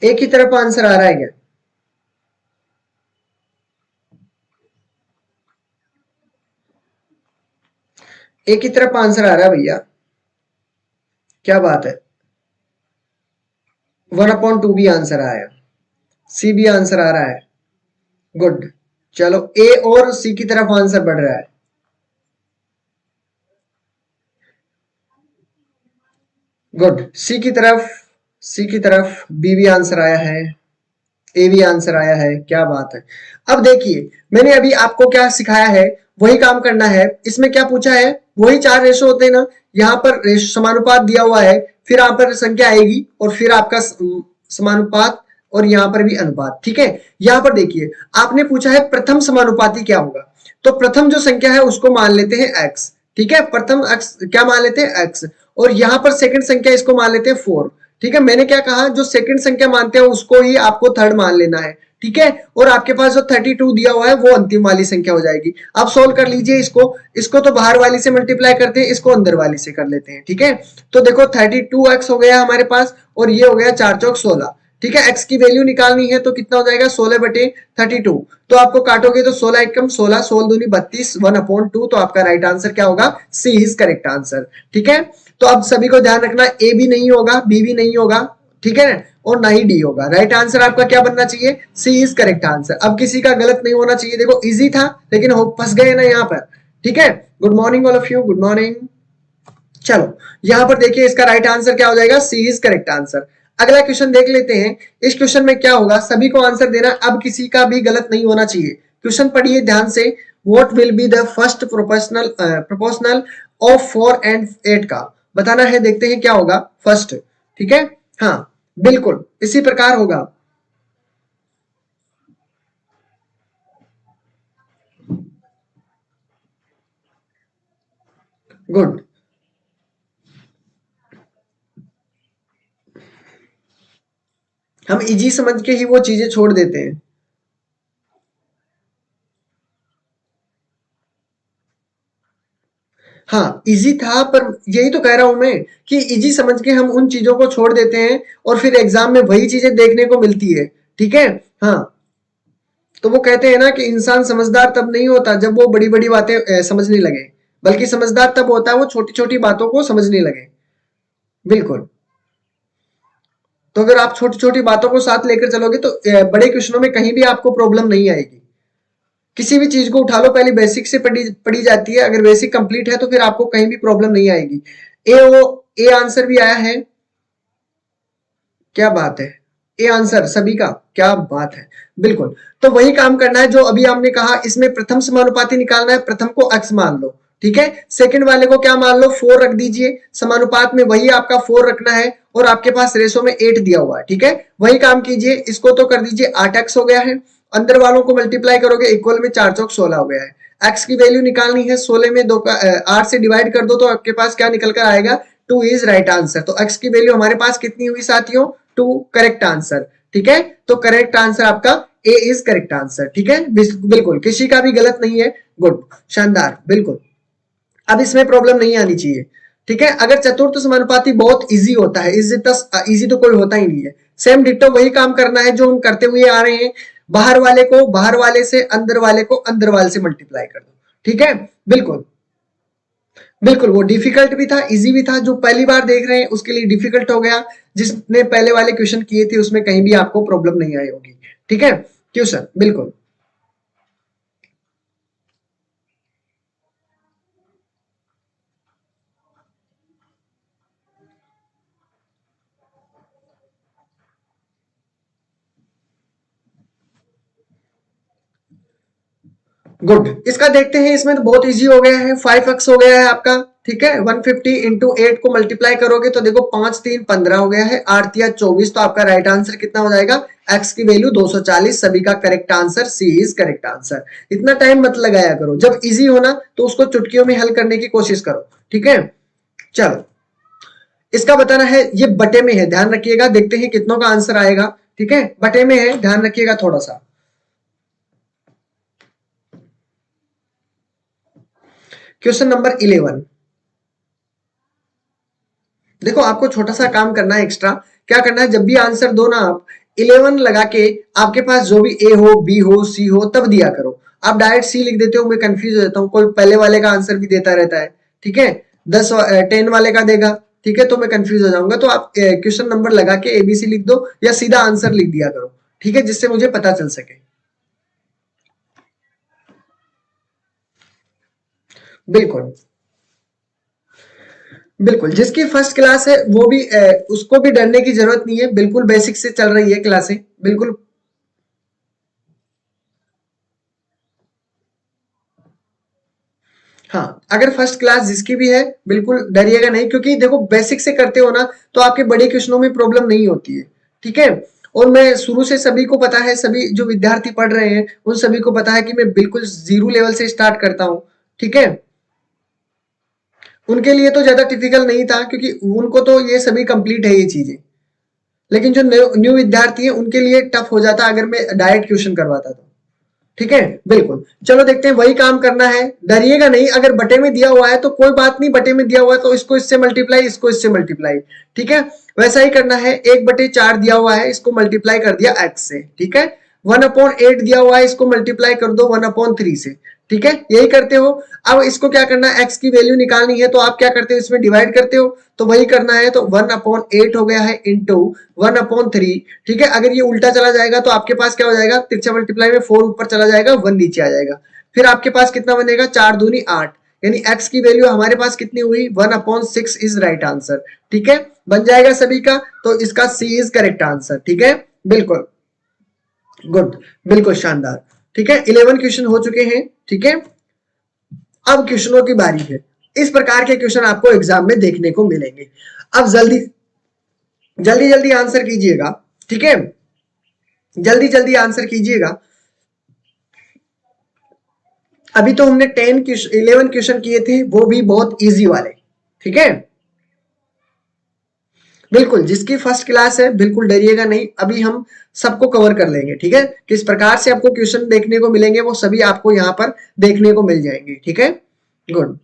एक ही तरफ आंसर आ रहा है क्या, एक ही तरफ आंसर आ रहा है भैया, क्या बात है। 1/2 भी आंसर आया, सी भी आंसर आ रहा है, गुड। चलो ए और सी की तरफ आंसर बढ़ रहा है। गुड, सी की तरफ बी भी आंसर आया है, ए भी आंसर आया है, क्या बात है। अब देखिए, मैंने अभी आपको क्या सिखाया है, वही काम करना है। इसमें क्या पूछा है, वही 4 रेशो होते हैं ना, यहाँ पर समानुपात दिया हुआ है, फिर यहाँ पर संख्या आएगी और फिर आपका समानुपात और यहाँ पर भी अनुपात। ठीक है, यहाँ पर देखिए आपने पूछा है प्रथम समानुपाती क्या होगा, तो प्रथम जो संख्या है उसको मान लेते हैं x। ठीक है, प्रथम x क्या मान लेते हैं x, और यहाँ पर सेकंड संख्या इसको मान लेते हैं 4। ठीक है, मैंने क्या कहा, जो सेकंड संख्या मानते हैं उसको ही आपको थर्ड मान लेना है। ठीक है, और आपके पास जो 32 दिया हुआ है वो अंतिम वाली संख्या हो जाएगी। अब सोल्व कर लीजिए इसको, इसको तो बाहर वाली से मल्टीप्लाई करते हैं, इसको अंदर वाली से कर लेते हैं। ठीक है, तो देखो 32x हो गया हमारे पास और ये हो गया 4 चौक 16। ठीक है, x की वैल्यू निकालनी है तो कितना हो जाएगा, 16/32। तो आपको काटोगे तो 16 एकम 16, 16 दूनी 32, 1/2। तो आपका राइट आंसर क्या होगा, सी इज करेक्ट आंसर। ठीक है, तो अब सभी को ध्यान रखना, ए भी नहीं होगा, बी भी नहीं होगा, ठीक है, और ना ही डी होगा। राइट आंसर आपका क्या बनना चाहिए, सी इज करेक्ट आंसर। अब किसी का गलत नहीं होना चाहिए। देखो इजी था लेकिन हो फंस गए ना यहाँ पर। ठीक है, good morning all of you, good morning. चलो यहां पर देखिए इसका राइट आंसर क्या हो जाएगा, सी इज करेक्ट आंसर। अगला क्वेश्चन देख लेते हैं। इस क्वेश्चन में क्या होगा, सभी को आंसर देना, अब किसी का भी गलत नहीं होना चाहिए। क्वेश्चन पढ़िए ध्यान से। What will be the first proportional of 4 and 8 का बताना है। देखते हैं क्या होगा फर्स्ट। ठीक है, हाँ बिल्कुल इसी प्रकार होगा। गुड, हम इजी समझ के ही वो चीजें छोड़ देते हैं। हाँ इजी था, पर यही तो कह रहा हूं मैं कि इजी समझ के हम उन चीजों को छोड़ देते हैं और फिर एग्जाम में वही चीजें देखने को मिलती है। ठीक है, हाँ तो वो कहते हैं ना कि इंसान समझदार तब नहीं होता जब वो बड़ी बड़ी बातें समझने लगे, बल्कि समझदार तब होता है वो छोटी छोटी बातों को समझने लगे। बिल्कुल, तो अगर आप छोटी छोटी बातों को साथ लेकर चलोगे तो बड़े क्वेश्चनों में कहीं भी आपको प्रॉब्लम नहीं आएगी। किसी भी चीज को उठा लो, पहले बेसिक से पढ़ी पढ़ी जाती है। अगर बेसिक कंप्लीट है तो फिर आपको कहीं भी प्रॉब्लम नहीं आएगी। ए आंसर भी आया है, क्या बात है, ए आंसर सभी का, क्या बात है। बिल्कुल, तो वही काम करना है जो अभी हमने कहा। इसमें प्रथम समानुपाती निकालना है, प्रथम को x मान लो। ठीक है। सेकंड वाले को क्या मान लो 4 रख दीजिए, समानुपात में वही आपका 4 रखना है और आपके पास रेशो में 8 दिया हुआ है, ठीक है। वही काम कीजिए, इसको तो कर दीजिए 8x हो गया है, अंदर वालों को मल्टीप्लाई करोगे इक्वल में 4 चौक 16 हो गया है। x की वैल्यू निकालनी है, 16 में 8 से डिवाइड कर दो तो आपके पास क्या निकल कर आएगा, 2 इज राइट आंसर। तो x की वैल्यू हमारे पास कितनी हुई साथियों, 2, करेक्ट आंसर, ठीक है। तो करेक्ट आंसर आपका ए इज करेक्ट आंसर, ठीक है। बिल्कुल किसी का भी गलत नहीं है, गुड, शानदार, बिल्कुल। अब इसमें प्रॉब्लम नहीं आनी चाहिए, ठीक है। अगर चतुर्थ समानुपाती बहुत इजी होता है, इजी तो कोई होता ही नहीं है। सेम डिट्टो वही काम करना है जो हम करते हुए आ रहे हैं, बाहर वाले को बाहर वाले से, अंदर वाले को अंदर वाले से मल्टीप्लाई कर दो, ठीक है। बिल्कुल बिल्कुल, वो डिफिकल्ट भी था, इजी भी था। जो पहली बार देख रहे हैं उसके लिए डिफिकल्ट हो गया, जिसने पहले वाले क्वेश्चन किए थे उसमें कहीं भी आपको प्रॉब्लम नहीं आई होगी, ठीक है। क्वेश्चन बिल्कुल गुड। इसका देखते हैं, इसमें तो बहुत इजी हो गया है, 5x हो गया है आपका, ठीक है। 150 इंटू 8 को मल्टीप्लाई करोगे तो देखो 5 3 15 हो गया है, 8 या 24, तो आपका राइट आंसर कितना हो जाएगा, x की वैल्यू 240। सभी का correct answer C is correct answer. इतना टाइम मत लगाया करो, जब इजी हो ना तो उसको चुटकियों में हल करने की कोशिश करो, ठीक है। चलो, इसका बताना है, ये बटे में है, ध्यान रखिएगा, देखते हैं कितनों का आंसर आएगा, ठीक है। बटे में है, ध्यान रखिएगा थोड़ा सा। क्वेश्चन नंबर 11, देखो आपको छोटा सा काम करना है एक्स्ट्रा। क्या करना है, जब भी आंसर दो ना आप 11 लगा के, आपके पास जो भी ए हो बी हो सी हो तब दिया करो। आप डायरेक्ट सी लिख देते हो, मैं कंफ्यूज हो जाता हूँ, कोई पहले वाले का आंसर भी देता रहता है, ठीक है। 10 10 वाले का देगा, ठीक है, तो मैं कंफ्यूज हो जाऊंगा। तो आप क्वेश्चन नंबर लगा के एबीसी लिख दो या सीधा आंसर लिख दिया करो, ठीक है, जिससे मुझे पता चल सके। बिल्कुल बिल्कुल, जिसकी फर्स्ट क्लास है वो भी उसको भी डरने की जरूरत नहीं है, बिल्कुल बेसिक से चल रही है क्लासें, बिल्कुल। हाँ, अगर फर्स्ट क्लास जिसकी भी है बिल्कुल डरिएगा नहीं, क्योंकि देखो बेसिक से करते हो ना तो आपके बड़े क्वेश्चनों में प्रॉब्लम नहीं होती है, ठीक है। और मैं शुरू से सभी को पता है, सभी जो विद्यार्थी पढ़ रहे हैं उन सभी को पता है कि मैं बिल्कुल जीरो लेवल से स्टार्ट करता हूँ, ठीक है। उनके लिए तो ज्यादा टिपिकल नहीं था, क्योंकि उनको तो ये सभी कंप्लीट है ये चीजें। लेकिन जो न्यू न्यू विद्यार्थी है उनके लिए टफ हो जाता अगर मैं डायरेक्ट क्वेश्चन करवाता तो, ठीक है। बिल्कुल, चलो देखते हैं, वही काम करना है, डरिएगा नहीं। अगर बटे में दिया हुआ है तो कोई बात नहीं, बटे में दिया हुआ है तो इसको इससे मल्टीप्लाई, इसको इससे मल्टीप्लाई, ठीक है। वैसा ही करना है, 1/4 दिया हुआ है, इसको मल्टीप्लाई कर दिया x से, ठीक है। 1/8 दिया हुआ है, इसको मल्टीप्लाई कर दो 1/3 से, ठीक है, यही करते हो। अब इसको क्या करना है, x की वैल्यू निकालनी है तो आप क्या करते हो, इसमें डिवाइड करते हो, तो वही करना है। तो 1/8 हो गया है इंटू 1/3, ठीक है। अगर ये उल्टा चला जाएगा तो आपके पास क्या हो जाएगा, तिरछा मल्टीप्लाई में 4 ऊपर चला जाएगा, 1 नीचे आ जाएगा। फिर आपके पास कितना बनेगा, 4 दूनी 8, यानी x की वैल्यू हमारे पास कितनी हुई, 1/6 इज राइट आंसर, ठीक है। बन जाएगा सभी का, तो इसका सी इज करेक्ट आंसर, ठीक है। बिल्कुल गुड, बिल्कुल शानदार, ठीक है। 11 क्वेश्चन हो चुके हैं, ठीक है। अब क्वेश्चनों की बारी है, इस प्रकार के क्वेश्चन आपको एग्जाम में देखने को मिलेंगे। अब जल्दी जल्दी जल्दी आंसर कीजिएगा, ठीक है, जल्दी जल्दी आंसर कीजिएगा। अभी तो हमने 11 क्वेश्चन किए थे, वो भी बहुत इजी वाले, ठीक है। बिल्कुल, जिसकी फर्स्ट क्लास है बिल्कुल डरिएगा नहीं, अभी हम सबको कवर कर लेंगे, ठीक है। किस प्रकार से आपको क्वेश्चन देखने को मिलेंगे वो सभी आपको यहाँ पर देखने को मिल जाएंगे, ठीक है। गुड,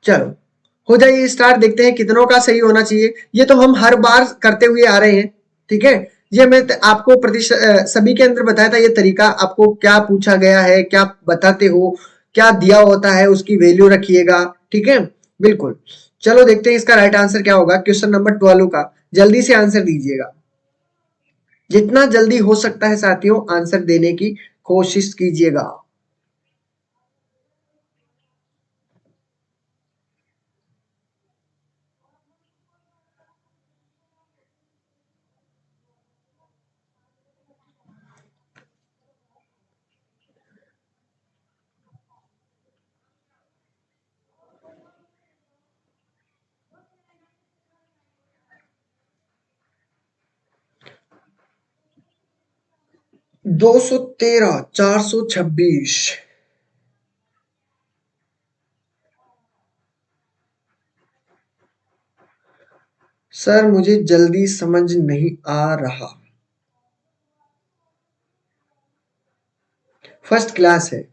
चलो हो जाइए स्टार्ट, देखते हैं कितनों का सही होना चाहिए। ये तो हम हर बार करते हुए आ रहे हैं, ठीक है। ये मैं आपको सभी के अंदर बताया था, ये तरीका आपको क्या पूछा गया है, क्या बताते हो, क्या दिया होता है उसकी वैल्यू रखिएगा, ठीक है। बिल्कुल, चलो देखते हैं इसका राइट आंसर क्या होगा, क्वेश्चन नंबर 12 का। जल्दी से आंसर दीजिएगा, जितना जल्दी हो सकता है साथियों आंसर देने की कोशिश कीजिएगा। 213, 426। सर मुझे जल्दी समझ नहीं आ रहा। फर्स्ट क्लास है।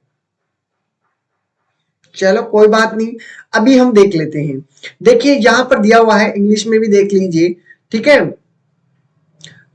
चलो कोई बात नहीं, अभी हम देख लेते हैं। देखिए यहां पर दिया हुआ है, इंग्लिश में भी देख लीजिए। ठीक है,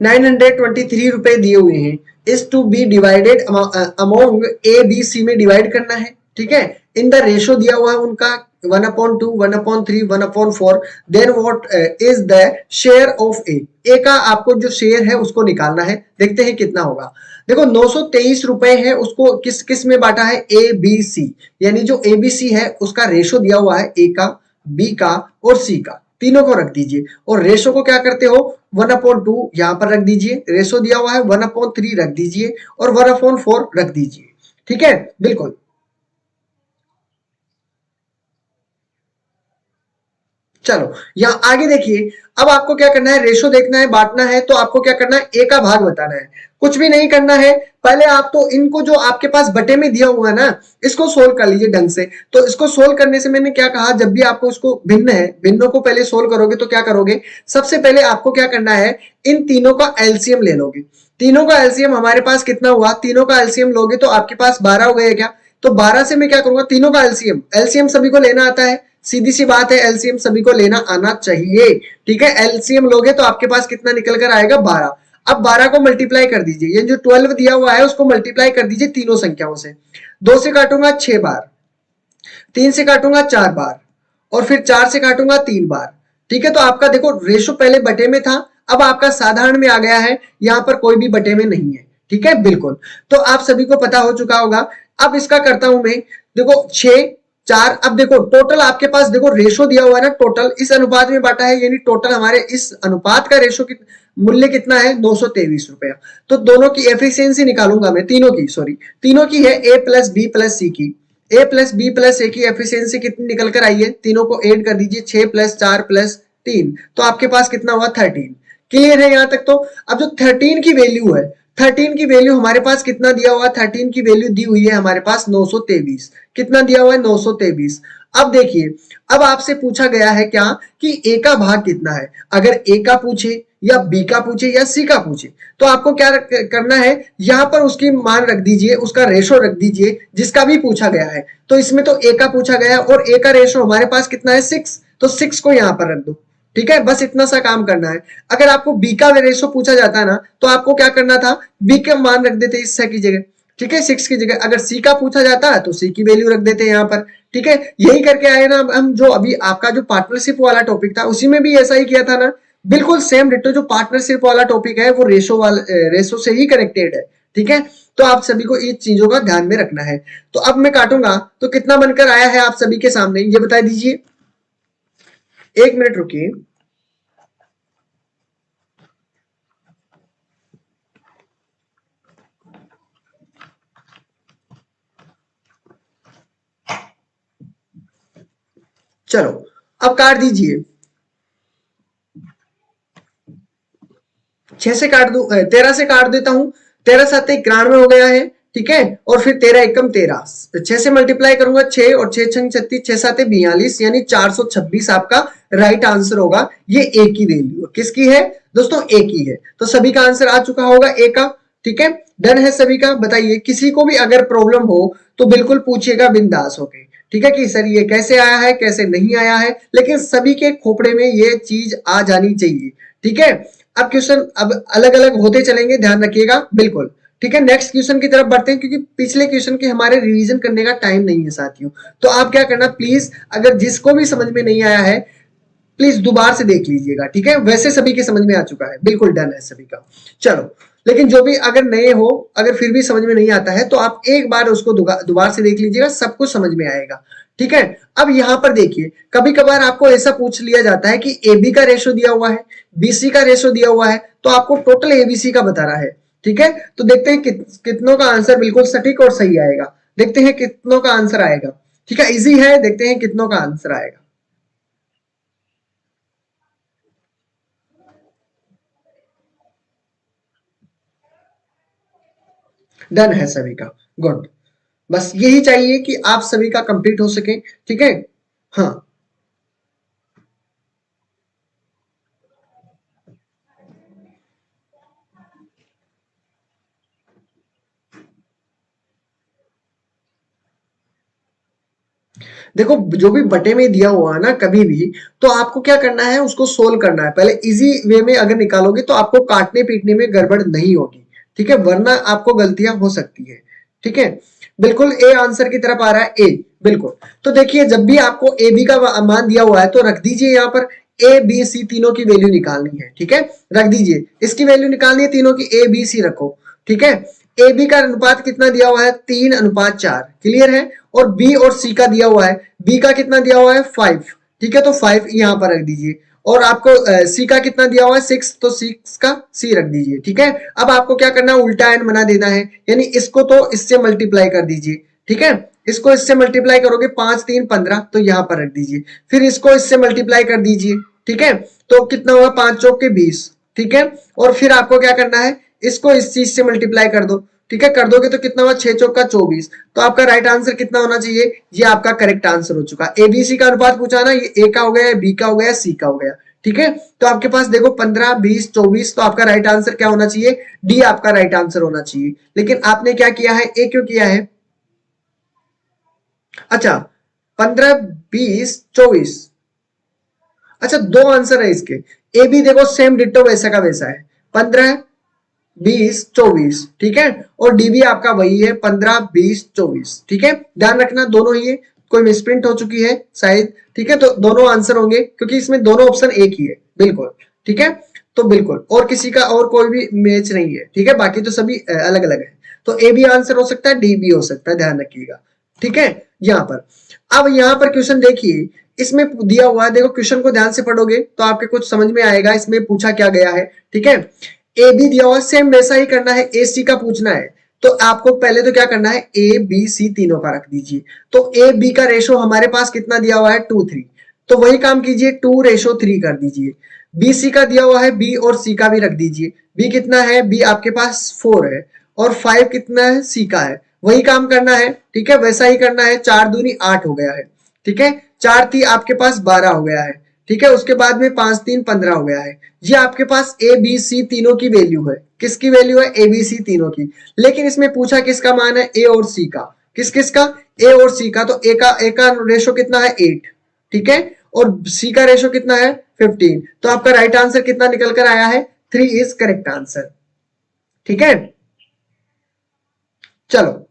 923 रुपए दिए हुए हैं। Is to be divided among A B C में डिवाइड करना है। ठीक है, इन द रेशो दिया हुआ है उनका 1/2, 1/3, 1/4। Then what is the share of A का आपको जो शेयर है उसको निकालना है। देखते हैं कितना होगा। देखो 923 रुपए है, उसको किस किस में बांटा है, ए बी सी। यानी जो ए बी सी है उसका रेशो दिया हुआ है, ए का, बी का और सी का, तीनों को रख दीजिए। और रेशो को क्या करते हो, 1/2 यहां पर रख दीजिए, रेशो दिया हुआ है 1/3 रख दीजिए और 1/4 रख दीजिए। ठीक है, बिल्कुल। चलो यहाँ आगे देखिए, अब आपको क्या करना है, रेशो देखना है, बांटना है, तो आपको क्या करना है, ए का भाग बताना है। कुछ भी नहीं करना है, पहले आप तो इनको जो आपके पास बटे में दिया हुआ है ना, इसको सोल्व कर लीजिए ढंग से। तो इसको सोल्व करने से मैंने क्या कहा, जब भी आपको इसको भिन्न है, भिन्नों को पहले सोल्व करोगे तो क्या करोगे, सबसे पहले आपको क्या करना है, इन तीनों का एलसीएम ले लोगे। तीनों का एलसीएम हमारे पास कितना हुआ, तीनों का एलसीएम लोगे तो आपके पास 12 हो गए क्या। तो 12 से मैं क्या करूंगा, तीनों का एलसीएम, एलसीएम सभी को लेना आता है, सीधी सी बात है, एलसीएम सभी को लेना आना चाहिए। ठीक है, एलसीएम लोगे तो आपके पास कितना निकल कर आएगा, 12। अब 12 को मल्टीप्लाई कर दीजिए, ये जो 12 दिया हुआ है उसको मल्टीप्लाई कर दीजिए तीनों संख्याओं से। 2 से काटूंगा 6 बार, 3 से काटूंगा 4 बार, और फिर 4 से काटूंगा 3 बार। ठीक है, तो आपका देखो रेशो पहले बटे में था, अब आपका साधारण में आ गया है, यहां पर कोई भी बटे में नहीं है। ठीक है, बिल्कुल। तो आप सभी को पता हो चुका होगा। अब इसका करता हूं मैं, देखो 6, 4। अब देखो टोटल आपके पास, देखो रेशो दिया हुआ है ना, टोटल इस अनुपात में बांटा है, यानी टोटल हमारे इस अनुपात का रेशो मूल्य कितना है, 923 रुपया। तो दोनों की एफिशिएंसी निकालूंगा मैं, तीनों की, सॉरी, तीनों की है, ए प्लस बी प्लस सी की। ए प्लस बी प्लस ए की एफिशिएंसी कितनी निकल कर आई है, तीनों को ऐड कर दीजिए, 6 + 4 + 3, तो आपके पास कितना हुआ, 13। क्लियर है यहां तक। तो अब जो 13 की वैल्यू है, 13 की वैल्यू हमारे पास कितना दिया हुआ है, 13 की वैल्यू दी हुई है हमारे पास 923। कितना दिया हुआ है, 923। अब देखिए, अब आपसे पूछा गया है क्या, कि ए का भाग कितना है। अगर ए का पूछे या बी का पूछे या सी का पूछे, तो आपको क्या करना है, यहां पर उसकी मान रख दीजिए, उसका रेशो रख दीजिए जिसका भी पूछा गया है। तो इसमें तो ए का पूछा गया और ए का रेशो हमारे पास कितना है, 6। तो 6 को यहां पर रख दो। ठीक है, बस इतना सा काम करना है। अगर आपको बी का रेशो पूछा जाता है ना, तो आपको क्या करना था, बी का मान रख देते इस की जगह। ठीक है, 6 की जगह। अगर सी का पूछा जाता है तो सी की वैल्यू रख देते हैं यहाँ पर। ठीक है, यही करके आए ना हम। जो अभी आपका जो पार्टनरशिप वाला टॉपिक था उसी में भी ऐसा ही किया था ना, बिल्कुल सेम डिट्टो। जो पार्टनरशिप वाला टॉपिक है वो रेशो से ही कनेक्टेड है। ठीक है, तो आप सभी को इन चीजों का ध्यान में रखना है। तो अब मैं काटूंगा तो कितना बनकर आया है आप सभी के सामने, ये बता दीजिए। 1 मिनट रुकिए। चलो अब काट दीजिए। 6 से काट दू, 13 से काट देता हूं। 13×7 = 91 हो गया है। ठीक है, और फिर 13×1 = 13। 6 से मल्टीप्लाई करूंगा, 6 और 6×6 = 36, 6×7 = 42, यानी 426 आपका राइट आंसर होगा। ये ए की वैल्यू किसकी है दोस्तों, ए की है। तो सभी का आंसर आ चुका होगा ए का। ठीक है, डन है सभी का। बताइए, किसी को भी अगर प्रॉब्लम हो तो बिल्कुल पूछिएगा बिंदास होके। ठीक है, कि सर ये कैसे आया है, कैसे नहीं आया है, लेकिन सभी के खोपड़े में ये चीज आ जानी चाहिए। ठीक है, अब क्वेश्चन अब अलग अलग होते चलेंगे, ध्यान रखिएगा, बिल्कुल। ठीक है, नेक्स्ट क्वेश्चन की तरफ बढ़ते हैं, क्योंकि पिछले क्वेश्चन के हमारे रिवीजन करने का टाइम नहीं है साथियों। तो आप क्या करना प्लीज, अगर जिसको भी समझ में नहीं आया है प्लीज दोबारा से देख लीजिएगा। ठीक है, वैसे सभी के समझ में आ चुका है, बिल्कुल डन है सभी का। चलो, लेकिन जो भी अगर नए हो, अगर फिर भी समझ में नहीं आता है तो आप एक बार उसको दोबारा से देख लीजिएगा, सब कुछ समझ में आएगा। ठीक है, अब यहां पर देखिए, कभी कभार आपको ऐसा पूछ लिया जाता है कि ए बी का रेशो दिया हुआ है, बीसी का रेशो दिया हुआ है, तो आपको टोटल एबीसी का बताना है। ठीक है, तो देखते हैं कितनों का आंसर बिल्कुल सटीक और सही आएगा। देखते हैं कितनों का आंसर आएगा। ठीक है, इजी है, देखते हैं कितनों का आंसर आएगा। डन है सभी का। गुड। बस यही चाहिए कि आप सभी का कंप्लीट हो सके। ठीक है। हाँ, देखो जो भी बटे में दिया हुआ है ना कभी भी, तो आपको क्या करना है, उसको सोल्व करना है। पहले इजी वे में अगर निकालोगे तो आपको काटने पीटने में गड़बड़ नहीं होगी। ठीक है, वरना आपको गलतियां हो सकती है। ठीक है, बिल्कुल ए आंसर की तरफ आ रहा है, ए। बिल्कुल। तो देखिए, जब भी आपको ए बी का मान दिया हुआ है तो रख दीजिए यहाँ पर ए बी सी तीनों की वैल्यू निकालनी है। ठीक है, रख दीजिए, इसकी वैल्यू निकालनी है तीनों की, ए बी सी रखो। ठीक है, ए बी का अनुपात कितना दिया हुआ है, 3:4। क्लियर है। और बी और सी का दिया हुआ है, बी का कितना दिया हुआ है, 5। ठीक है, तो 5 यहाँ पर रख दीजिए। और आपको सी का कितना दिया हुआ है, 6, तो 6 का सी रख दीजिए। ठीक है, अब आपको क्या करना है, उल्टा एंड बना देना है, यानी इसको तो इससे मल्टीप्लाई कर दीजिए। ठीक है, इसको इससे मल्टीप्लाई करोगे, 5 3 15, तो यहाँ पर रख दीजिए। फिर इसको इससे मल्टीप्लाई कर दीजिए। ठीक है, तो कितना होगा, 5 चौक के 20। ठीक है, और फिर आपको क्या करना है, इसको इस चीज से मल्टीप्लाई कर दो। ठीक है, कर दोगे तो कितना हुआ, 6 चौक का 24। तो आपका राइट आंसर कितना होना चाहिए, ये आपका करेक्ट आंसर हो चुका। एबीसी का अनुपात पूछा ना, ये ए का हो गया, बी का हो गया, सी का हो गया। ठीक है, तो आपके पास देखो 15 20 24, तो आपका राइट आंसर क्या होना चाहिए, डी आपका राइट आंसर होना चाहिए। लेकिन आपने क्या किया है, ए क्यों किया है। अच्छा, 15 20 24। अच्छा, दो आंसर है इसके। ए बी देखो सेम डिट्टो वैसा का वैसा है, 15 20 24। ठीक है, और डीबी आपका वही है, 15 20 24। ठीक है, ध्यान रखना दोनों ही है, कोई मिसप्रिंट हो चुकी है शायद। ठीक है, तो दोनों आंसर होंगे क्योंकि इसमें दोनों ऑप्शन एक ही है। बिल्कुल। ठीक है, तो बिल्कुल, और किसी का और कोई भी मैच नहीं है। ठीक है, बाकी तो सभी अलग अलग है। तो ए भी आंसर हो सकता है, डी भी हो सकता है, ध्यान रखिएगा। ठीक है, यहाँ पर, अब यहाँ पर क्वेश्चन देखिए, इसमें दिया हुआ है, देखो क्वेश्चन को ध्यान से पढ़ोगे तो आपके कुछ समझ में आएगा इसमें पूछा क्या गया है। ठीक है, ए बी दिया हुआ, सेम वैसा ही करना है, ए सी का पूछना है। तो आपको पहले तो क्या करना है, ए बी सी तीनों का रख दीजिए। तो ए बी का रेशो हमारे पास कितना दिया हुआ है, 2:3। तो वही काम कीजिए, 2:3 कर दीजिए। बी सी का दिया हुआ है, बी और सी का भी रख दीजिए। बी कितना है, बी आपके पास 4 है, और 5 कितना है, सी का है। वही काम करना है। ठीक है, वैसा ही करना है, 4 दूनी 8 हो गया है। ठीक है, 4 3 आपके पास 12 हो गया है। ठीक है, उसके बाद में 5 3 15 हो गया है। ये आपके पास ए बी सी तीनों की वैल्यू है। किसकी वैल्यू है, ए बी सी तीनों की। लेकिन इसमें पूछा किसका मान है, ए और सी का। किस किस का, ए और सी का। तो ए का रेशो कितना है, 8। ठीक है, और सी का रेशो कितना है, 15। तो आपका राइट आंसर कितना निकल कर आया है, 3 इज करेक्ट आंसर। ठीक है, चलो।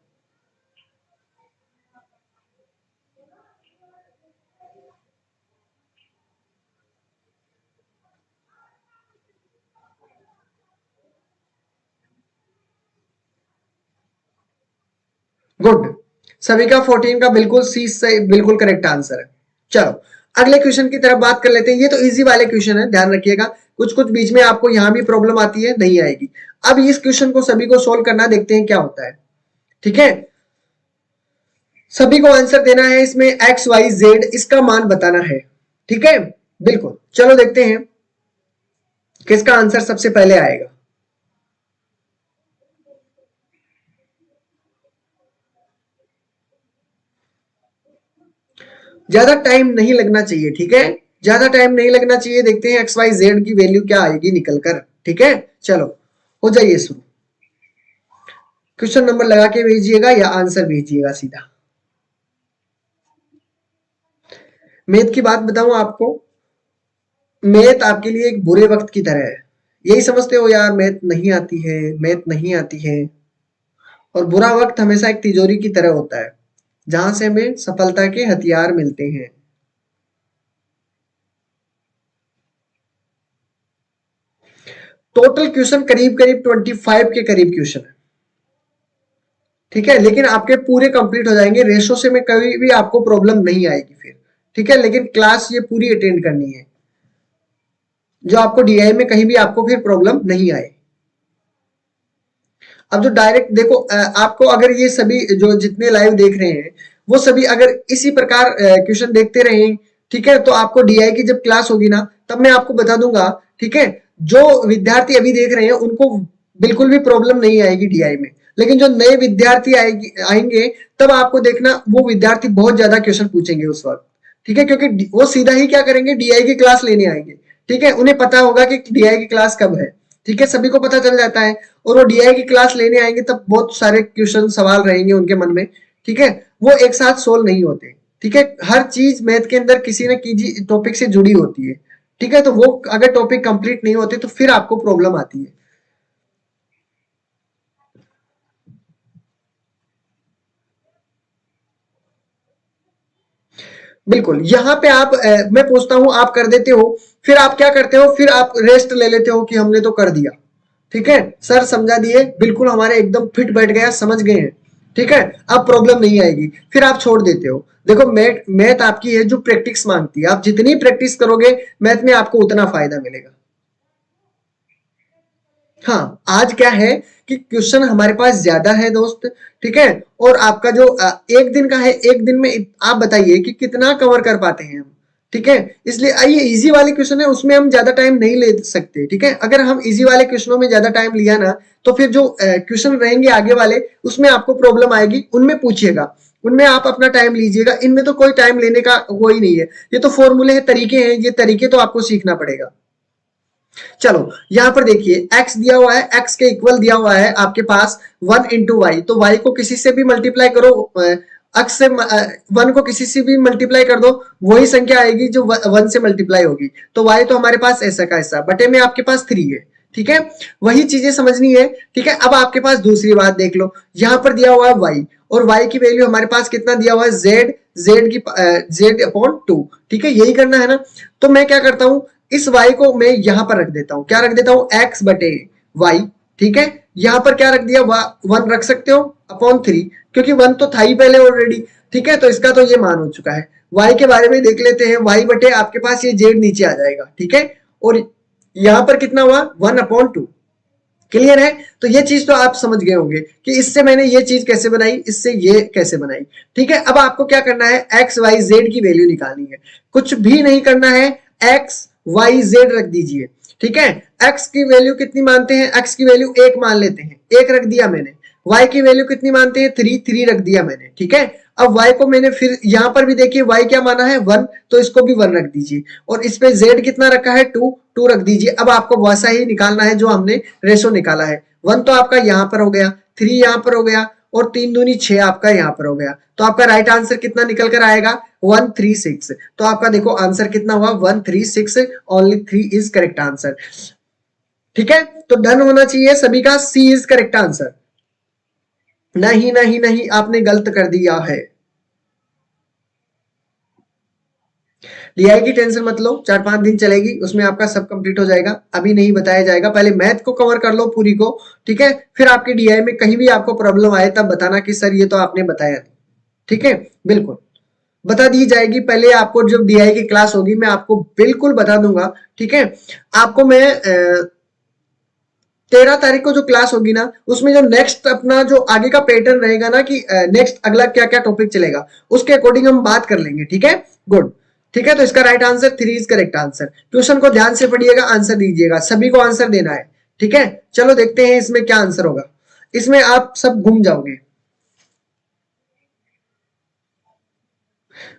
गुड, सभी का 14 का बिल्कुल सी से बिल्कुल करेक्ट आंसर है। चलो, अगले क्वेश्चन की तरफ बात कर लेते हैं। ये तो इजी वाले क्वेश्चन है, ध्यान रखिएगा। कुछ कुछ बीच में आपको यहां भी प्रॉब्लम आती है, नहीं आएगी। अब इस क्वेश्चन को सभी को सोल्व करना, देखते हैं क्या होता है। ठीक है, सभी को आंसर देना है, इसमें एक्स वाई जेड इसका मान बताना है। ठीक है, बिल्कुल, चलो देखते हैं किसका आंसर सबसे पहले आएगा। ज्यादा टाइम नहीं लगना चाहिए। ठीक है, ज्यादा टाइम नहीं लगना चाहिए। देखते हैं एक्स वाई जेड की वैल्यू क्या आएगी निकल कर। ठीक है, चलो, हो जाइए शुरू। क्वेश्चन नंबर लगा के भेजिएगा या आंसर भेजिएगा सीधा। मैथ की बात बताऊं आपको, मैथ आपके लिए एक बुरे वक्त की तरह है। यही समझते हो यार, मैथ नहीं आती है, मैथ नहीं आती है। और बुरा वक्त हमेशा एक तिजोरी की तरह होता है, जहां से हमें सफलता के हथियार मिलते हैं। टोटल क्वेश्चन करीब करीब 25 के करीब क्वेश्चन है। ठीक है, लेकिन आपके पूरे कंप्लीट हो जाएंगे, रेशो से में कभी भी आपको प्रॉब्लम नहीं आएगी फिर। ठीक है, लेकिन क्लास ये पूरी अटेंड करनी है, जो आपको डीआई में कहीं भी आपको फिर प्रॉब्लम नहीं आए। अब जो डायरेक्ट देखो, आपको अगर ये सभी जो जितने लाइव देख रहे हैं, वो सभी अगर इसी प्रकार क्वेश्चन देखते रहे, ठीक है, तो आपको डीआई की जब क्लास होगी ना, तब मैं आपको बता दूंगा। ठीक है, जो विद्यार्थी अभी देख रहे हैं उनको बिल्कुल भी प्रॉब्लम नहीं आएगी डीआई में। लेकिन जो नए विद्यार्थी आएंगे तब आपको देखना वो विद्यार्थी बहुत ज्यादा क्वेश्चन पूछेंगे उस वक्त, ठीक है, क्योंकि वो सीधा ही क्या करेंगे, डीआई की क्लास लेने आएंगे, ठीक है, उन्हें पता होगा कि डीआई की क्लास कब है, ठीक है, सभी को पता चल जाता है, और वो डीआई की क्लास लेने आएंगे तब बहुत सारे क्वेश्चन सवाल रहेंगे उनके मन में, ठीक है, वो एक साथ सोल्व नहीं होते, ठीक है, हर चीज मैथ के अंदर किसी न किसी टॉपिक से जुड़ी होती है, ठीक है, तो वो अगर टॉपिक कंप्लीट नहीं होते तो फिर आपको प्रॉब्लम आती है। बिल्कुल, यहाँ पे आप मैं पूछता हूँ आप कर देते हो, फिर आप क्या करते हो, फिर आप रेस्ट ले लेते हो कि हमने तो कर दिया, ठीक है, सर समझा दिए, बिल्कुल हमारे एकदम फिट बैठ गया, समझ गए हैं, ठीक है, अब प्रॉब्लम नहीं आएगी, फिर आप छोड़ देते हो। देखो मैथ मैथ आपकी है जो प्रैक्टिस मांगती है, आप जितनी प्रैक्टिस करोगे मैथ में आपको उतना फायदा मिलेगा। हाँ, आज क्या है कि क्वेश्चन हमारे पास ज्यादा है दोस्त, ठीक है, और आपका जो एक दिन का है, एक दिन में आप बताइए कि कितना कवर कर पाते हैं हम, ठीक है, इसलिए आइए इजी वाले क्वेश्चन है उसमें हम ज्यादा टाइम नहीं ले सकते, ठीक है, अगर हम इजी वाले क्वेश्चनों में ज्यादा टाइम लिया ना तो फिर जो क्वेश्चन रहेंगे आगे वाले उसमें आपको प्रॉब्लम आएगी, उनमें पूछिएगा, उनमें आप अपना टाइम लीजिएगा, इनमें तो कोई टाइम लेने का वो ही नहीं है, ये तो फॉर्मूले हैं, तरीके हैं, ये तरीके तो आपको सीखना पड़ेगा। चलो यहां पर देखिए x दिया हुआ है, x के इक्वल दिया हुआ है आपके पास 1 into y, तो y को किसी से भी मल्टीप्लाई करो, x से 1 को किसी से भी मल्टीप्लाई कर दो, वही संख्या आएगी जो 1 से मल्टीप्लाई होगी, तो y तो हमारे पास ऐसा का ऐसा बटे में आपके पास 3 है, ठीक है, वही चीजें समझनी है, ठीक है, अब आपके पास दूसरी बात देख लो, यहां पर दिया हुआ है y, और y की वैल्यू हमारे पास कितना दिया हुआ है, z/2, ठीक है, यही करना है ना, तो मैं क्या करता हूं, इस y को मैं यहां पर रख देता हूं, क्या रख देता हूं, x/y, ठीक है, यहां पर क्या रख दिया, 1 रख सकते हो अपॉन 3, क्योंकि 1 तो था ही पहले ऑलरेडी, ठीक है, तो इसका तो ये मान हो चुका है। y के बारे में देख लेते हैं, y बटे आपके पास ये z नीचे आ जाएगा, ठीक है, और यहां पर कितना हुआ, 1/2, क्लियर है, तो ये चीज तो आप समझ गए होंगे कि इससे मैंने ये चीज कैसे बनाई, इससे ये कैसे बनाई, ठीक है, अब आपको क्या करना है, एक्स वाई जेड की वैल्यू निकालनी है, कुछ भी नहीं करना है, एक्स वाई जेड रख दीजिए, ठीक है, एक्स की वैल्यू कितनी मानते हैं, एक्स की वैल्यू 1 मान लेते हैं, 1 रख दिया मैंने, y की वैल्यू कितनी मानते हैं, 3 रख दिया मैंने, ठीक है, अब y को मैंने फिर यहां पर भी देखिए y क्या माना है, 1, तो इसको भी 1 रख दीजिए, और इस पे z कितना रखा है, 2 रख दीजिए, अब आपको वैसा ही निकालना है जो हमने रेशो निकाला है, 1 तो आपका यहां पर हो गया, 3 यहां पर हो गया, और 3 दूनी 6 आपका यहां पर हो गया, तो आपका राइट आंसर कितना निकल कर आएगा, 136, तो आपका देखो आंसर कितना हुआ, 136, ओनली 3 इज करेक्ट आंसर, ठीक है, तो डन होना चाहिए सभी का, सी इज करेक्ट आंसर, नहीं नहीं नहीं आपने गलत कर दिया है, डीआई की टेंशन मत लो, 4-5 दिन चलेगी, उसमें आपका सब कंप्लीट हो जाएगा, अभी नहीं बताया जाएगा, पहले मैथ को कवर कर लो पूरी को, ठीक है, फिर आपके डीआई में कहीं भी आपको प्रॉब्लम आए तब बताना कि सर ये तो आपने बताया नहीं, ठीक है, बिल्कुल बता दी जाएगी, पहले आपको जब डीआई की क्लास होगी मैं आपको बिल्कुल बता दूंगा, ठीक है, आपको मैं 13 तारीख को जो क्लास होगी ना उसमें जो नेक्स्ट अपना जो आगे का पैटर्न रहेगा ना कि नेक्स्ट अगला क्या क्या टॉपिक चलेगा उसके अकॉर्डिंग हम बात कर लेंगे, ठीक है, गुड, ठीक है, तो इसका right answer 3 is correct answer, question को ध्यान से पढ़िएगा, आंसर दीजिएगा, सभी को आंसर देना है, ठीक है, चलो देखते हैं इसमें क्या आंसर होगा, इसमें आप सब घूम जाओगे,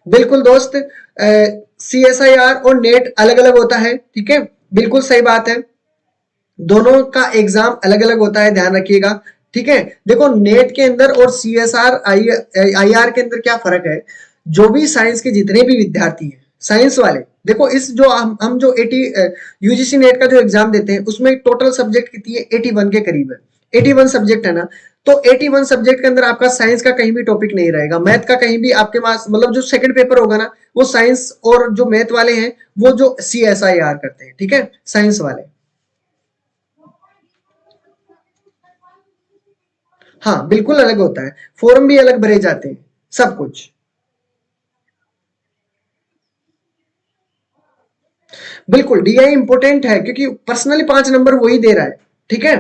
बिल्कुल दोस्त, CSIR और नेट अलग अलग होता है, ठीक है, बिल्कुल सही बात है, दोनों का एग्जाम अलग अलग होता है, ध्यान रखिएगा, ठीक है, देखो नेट के अंदर और CSR IR के अंदर क्या फर्क है, जो भी साइंस के जितने भी विद्यार्थी हैं साइंस वाले, देखो इस जो हम जो 80 यूजीसी नेट का जो एग्जाम देते हैं उसमें टोटल सब्जेक्ट कितनी है, 81 के करीब है, 81 सब्जेक्ट है ना, तो 81 सब्जेक्ट के अंदर आपका साइंस का कहीं भी टॉपिक नहीं रहेगा, मैथ का कहीं भी आपके पास, मतलब जो सेकंड पेपर होगा ना वो साइंस और जो मैथ वाले हैं वो जो CSIR करते हैं, ठीक है, साइंस वाले, हाँ बिल्कुल अलग होता है, फॉर्म भी अलग भरे जाते हैं, सब कुछ, बिल्कुल डीआई इंपोर्टेंट है क्योंकि पर्सनली 5 नंबर वही दे रहा है, ठीक है,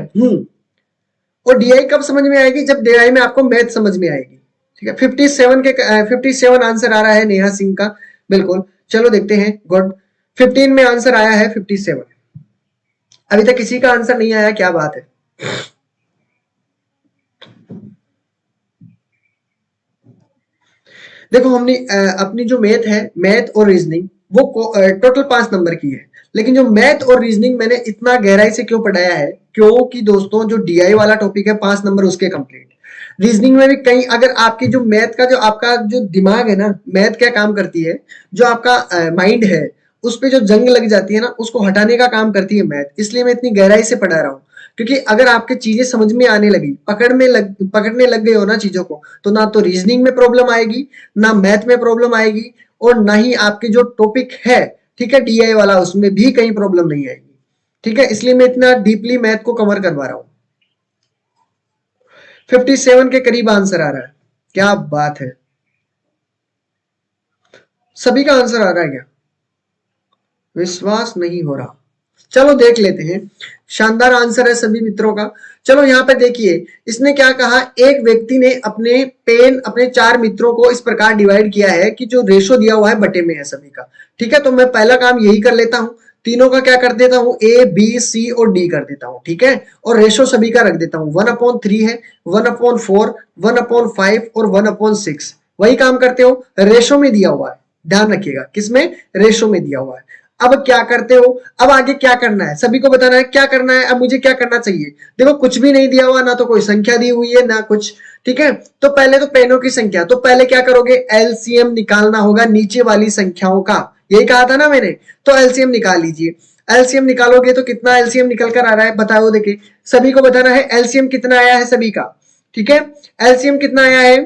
और डीआई कब समझ में आएगी, जब डीआई में आपको मैथ समझ में आएगी, ठीक है, 57 आंसर आ रहा है नेहा सिंह का, बिल्कुल, चलो देखते हैं, गुड, 15 में आंसर आया है 57, अभी तक किसी का आंसर नहीं आया, क्या बात है, देखो हमने अपनी जो मैथ है, मैथ और रीजनिंग, वो टोटल 5 नंबर की है। लेकिन जो मैथ और रीजनिंग मैंने इतना गहराई से क्यों पढ़ाया है, क्योंकि दोस्तों जो डीआई वाला टॉपिक है 5 नंबर उसके कंप्लीट, रीजनिंग में भी कहीं अगर आपकी जो मैथ का जो आपका जो दिमाग है ना, मैथ क्या काम करती है, जो आपका माइंड है उस पे जो जंग लग जाती है ना, उसको हटाने का काम करती है मैथ। इसलिए मैं इतनी गहराई से पढ़ा रहा हूँ, क्योंकि अगर आपके चीजें समझ में आने लगी, पकड़ने लग गए हो ना चीजों को, तो ना तो रीजनिंग में प्रॉब्लम आएगी, ना मैथ में प्रॉब्लम आएगी, और ना ही आपके जो टॉपिक है, ठीक है, डीआई वाला, उसमें भी कहीं प्रॉब्लम नहीं आएगी। ठीक है, इसलिए मैं इतना डीपली मैथ को कवर करवा रहा हूँ। 57 के करीब आंसर आ रहा है, क्या बात है, सभी का आंसर आ रहा है क्या? विश्वास नहीं हो रहा, चलो देख लेते हैं। शानदार आंसर है सभी मित्रों का। चलो यहाँ पे देखिए, इसने क्या कहा, एक व्यक्ति ने अपने 4 मित्रों को इस प्रकार डिवाइड किया है कि जो रेशो दिया हुआ है बटे में है सभी का। ठीक है, तो मैं पहला काम यही कर लेता हूं, तीनों का क्या कर देता हूं, ए बी सी और डी कर देता हूं। ठीक है, और रेशो सभी का रख देता हूं, 1/3 है, 1/4, 1/5 और 1/6। वही काम करते हो, रेशो में दिया हुआ है, ध्यान रखिएगा, किसमें, रेशो में दिया हुआ है। अब क्या करते हो, अब आगे क्या करना है, सभी को बताना है क्या करना है। अब मुझे क्या करना चाहिए, देखो कुछ भी नहीं दिया हुआ, ना तो कोई संख्या दी हुई है ना कुछ। ठीक है, तो पहले तो पेनों की संख्या, तो पहले क्या करोगे, एलसीएम निकालना होगा नीचे वाली संख्याओं का, यही कहा था ना मैंने, तो एलसीएम निकाल लीजिए। एलसीएम निकालोगे तो कितना एलसीएम निकल कर आ रहा है, बताओ, देखिए सभी को बताना है एलसीएम कितना आया है सभी का। ठीक है, एलसीएम कितना आया है,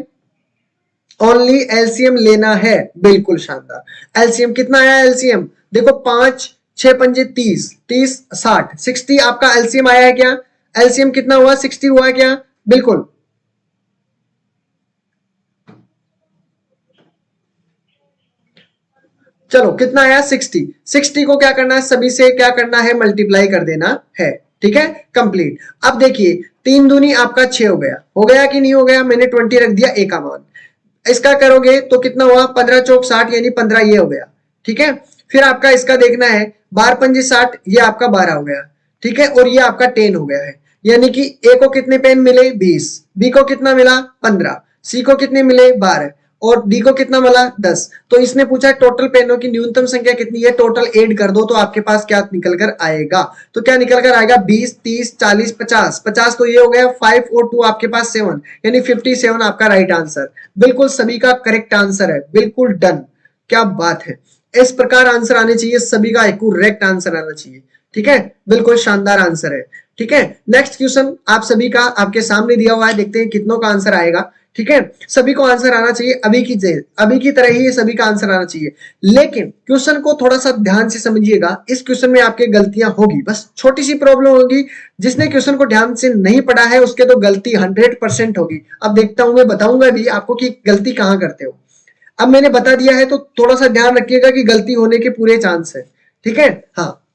ओनली एलसीएम लेना है, बिल्कुल शानदार। एलसीएम कितना आया, एलसीएम देखो, 5 6 पंजे 30, 30 60, 60 आपका एलसीएम आया है क्या, एलसीएम कितना हुआ, 60 हुआ है क्या, बिल्कुल। चलो कितना आया, 60। 60 को क्या करना है, सभी से क्या करना है, मल्टीप्लाई कर देना है। ठीक है, कंप्लीट। अब देखिए 3 दूनी आपका 6 हो गया कि नहीं हो गया, मैंने 20 रख दिया ए का मान। इसका करोगे तो कितना हुआ, 15 चौक 60 यानी 15, ये हो गया। ठीक है, फिर आपका इसका देखना है, 12 पंजे 60, ये आपका 12 हो गया। ठीक है, और ये आपका 10 हो गया है, यानी कि ए को कितने पेन मिले, 20, बी को कितना मिला, 15, सी को कितने मिले, 12, और डी को कितना मिला, 10। तो इसने पूछा टोटल पेनों की न्यूनतम संख्या कितनी है, टोटल ऐड कर दो तो आपके पास क्या निकल कर आएगा, तो क्या निकल कर आएगा, 20 30 40 50, 50 तो ये हो गया, 5 और 2 आपके पास 7, यानी 57 आपका राइट आंसर, बिल्कुल सभी का करेक्ट आंसर है, बिल्कुल डन, क्या बात है। इस प्रकार आंसर आने चाहिए सभी का, करेक्ट आंसर आना चाहिए। ठीक है, बिल्कुल शानदार आंसर है। ठीक है, नेक्स्ट क्वेश्चन आप सभी का आपके सामने दिया हुआ है, देखते हैं कितनों का आंसर आएगा। ठीक है, सभी को आंसर आना चाहिए, अभी की तरह ही सभी का आंसर आना चाहिए। लेकिन क्वेश्चन को थोड़ा सा ध्यान से समझिएगा, इस क्वेश्चन में आपके गलतियां होगी, बस छोटी सी प्रॉब्लम होगी। जिसने क्वेश्चन को ध्यान से नहीं पढ़ा है उसके तो गलती 100% होगी। अब देखता हूं, मैं बताऊंगा भी आपको कि गलती कहां करते हो। अब मैंने बता दिया है तो थोड़ा सा ध्यान रखिएगा कि गलती होने के पूरे चांस है। ठीक है, हाँ,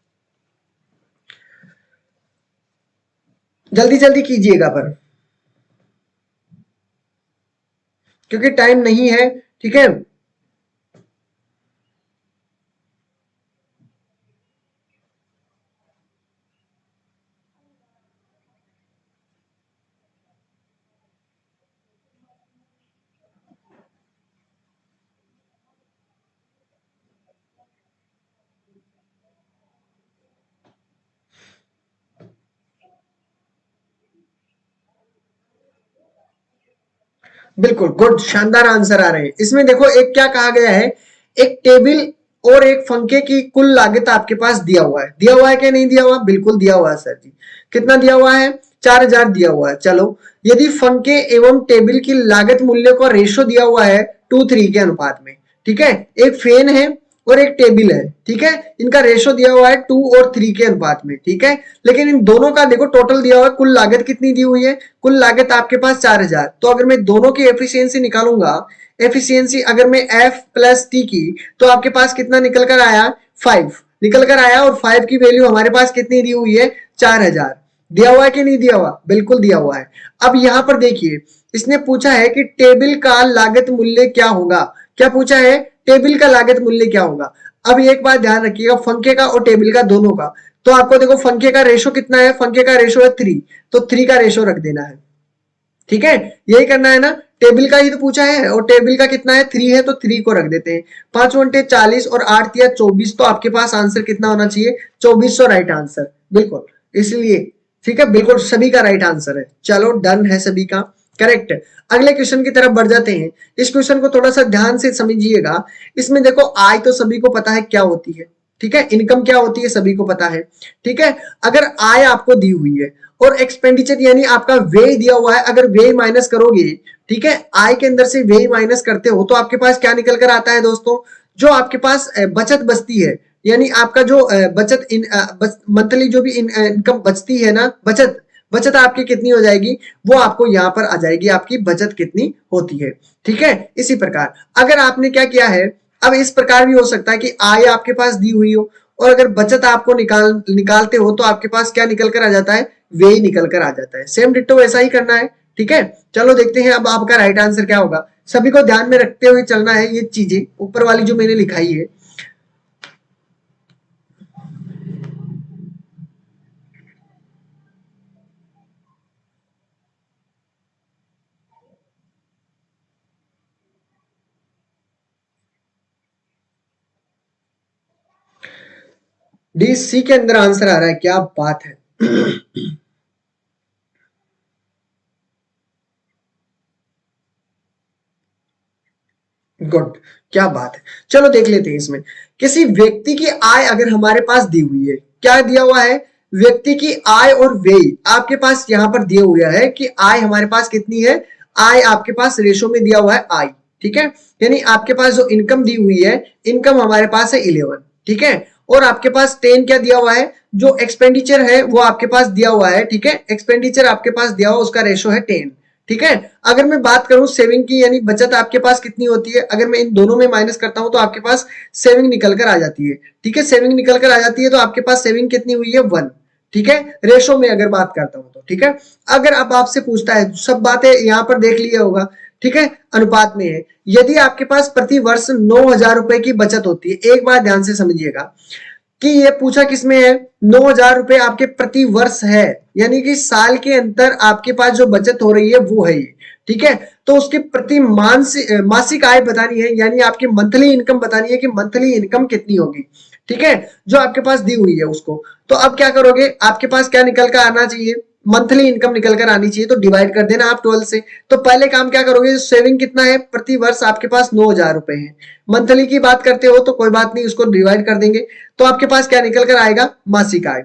जल्दी जल्दी कीजिएगा पर, क्योंकि टाइम नहीं है। ठीक है, बिल्कुल गुड, शानदार आंसर आ रहे हैं इसमें। देखो एक क्या कहा गया है, एक टेबल और एक फंके की कुल लागत आपके पास दिया हुआ है, दिया हुआ है क्या नहीं दिया हुआ, बिल्कुल दिया हुआ है सर जी। कितना दिया हुआ है, 4000 दिया हुआ है। चलो, यदि फंके एवं टेबल की लागत मूल्य का रेशो दिया हुआ है 2:3 के अनुपात में। ठीक है, एक फैन है और एक टेबल है। ठीक है, इनका रेशो दिया हुआ है 2 और 3 के अनुपात में। ठीक है, लेकिन इन दोनों का देखो टोटल दिया हुआ है, कुल लागत कितनी दी हुई है, कुल लागत आपके पास 4000। तो अगर मैं दोनों की एफिशिएंसी निकालूंगा, एफिशिएंसी अगर मैं एफ प्लस टी की, तो आपके पास कितना निकल कर आया, 5 निकल कर आया, और 5 की वैल्यू हमारे पास कितनी दी हुई है, 4000। दिया हुआ है कि नहीं दिया हुआ, बिल्कुल दिया हुआ है। अब यहां पर देखिए, इसने पूछा है कि टेबल का लागत मूल्य क्या होगा, क्या पूछा है, टेबल का लागत मूल्य क्या होगा। अब एक बात ध्यान रखिएगा, फंके का और टेबल का दोनों का, तो आपको देखो फंके का रेशो कितना है, फंके का रेशो है 3, तो 3 का रेशो रख देना है। ठीक है, यही करना है ना, टेबल का ही तो पूछा है, और टेबल का कितना है 3 है, तो 3 को रख देते हैं। 5 घंटे 40 और 8 या 24, तो आपके पास आंसर कितना होना चाहिए 2400 राइट आंसर, बिल्कुल। इसलिए ठीक है, बिल्कुल सभी का राइट आंसर है। चलो डन है सभी का, करेक्ट। अगले क्वेश्चन की तरफ बढ़ जाते हैं। इस क्वेश्चन को थोड़ा सा ध्यान से समझिएगा। इसमें देखो आय तो सभी को पता है क्या होती है, ठीक है। इनकम क्या होती है सभी को पता है, ठीक है। अगर आय आपको दी हुई है और एक्सपेंडिचर यानी आपका व्यय दिया हुआ है, अगर व्यय माइनस करोगे, ठीक है, आय के अंदर से व्यय माइनस करते हो तो आपके पास क्या निकल कर आता है दोस्तों, जो आपके पास बचत बचती है, यानी आपका जो बचत इन मंथली जो भी इनकम बचती है ना, बचत बचत आपकी कितनी हो जाएगी, वो आपको यहाँ पर आ जाएगी, आपकी बचत कितनी होती है, ठीक है। इसी प्रकार अगर आपने क्या किया है, अब इस प्रकार भी हो सकता है कि आय आपके पास दी हुई हो और अगर बचत आपको निकालते हो तो आपके पास क्या निकल कर आ जाता है, व्यय निकल कर आ जाता है। सेम डिट्टो वैसा ही करना है, ठीक है। चलो देखते हैं अब आपका राइट आंसर क्या होगा। सभी को ध्यान में रखते हुए चलना है, ये चीजें ऊपर वाली जो मैंने लिखाई है। डी सी के अंदर आंसर आ रहा है, क्या बात है। गुड, क्या बात है। चलो देख लेते हैं इसमें, किसी व्यक्ति की आय अगर हमारे पास दी हुई है, क्या दिया हुआ है, व्यक्ति की आय और व्यय आपके पास यहां पर दिया हुआ है कि आय हमारे पास कितनी है, आय आपके पास रेशो में दिया हुआ है आई, ठीक है। यानी आपके पास जो इनकम दी हुई है, इनकम हमारे पास है 11, ठीक है। और आपके पास 10 क्या दिया हुआ है, जो एक्सपेंडिचर है वो आपके पास दिया हुआ है, ठीक है। एक्सपेंडिचर आपके पास दिया हुआ, उसका रेशो है 10, ठीक है। अगर मैं बात करूं सेविंग की, यानी बचत आपके पास कितनी होती है, अगर मैं इन दोनों में माइनस करता हूं तो आपके पास सेविंग निकल कर आ जाती है, ठीक है। सेविंग निकल कर आ जाती है तो आपके पास सेविंग कितनी हुई है 1, ठीक है। रेशो में अगर बात करता हूं तो, ठीक है। अगर अब आपसे पूछता है, सब बातें यहां पर देख लिया होगा, ठीक है, अनुपात में है। यदि आपके पास प्रति वर्ष 9,000 रुपए की बचत होती है, एक बार ध्यान से समझिएगा कि ये पूछा किसमें है, 9,000 रुपए आपके प्रति वर्ष है, यानी कि साल के अंतर आपके पास जो बचत हो रही है वो है ये, ठीक है। तो उसकी प्रति मासिक आय बतानी है, यानी आपकी मंथली इनकम बतानी है कि मंथली इनकम कितनी होगी, ठीक है, जो आपके पास दी हुई है उसको। तो अब क्या करोगे, आपके पास क्या निकल कर आना चाहिए, मंथली इनकम निकल कर आनी चाहिए, तो डिवाइड कर देना आप 12 से। तो पहले काम क्या करोगे, सेविंग कितना है, प्रति वर्ष आपके पास 9,000 रुपए है। मंथली की बात करते हो तो कोई बात नहीं, उसको डिवाइड कर देंगे, तो आपके पास क्या निकल कर आएगा, मासिक आय।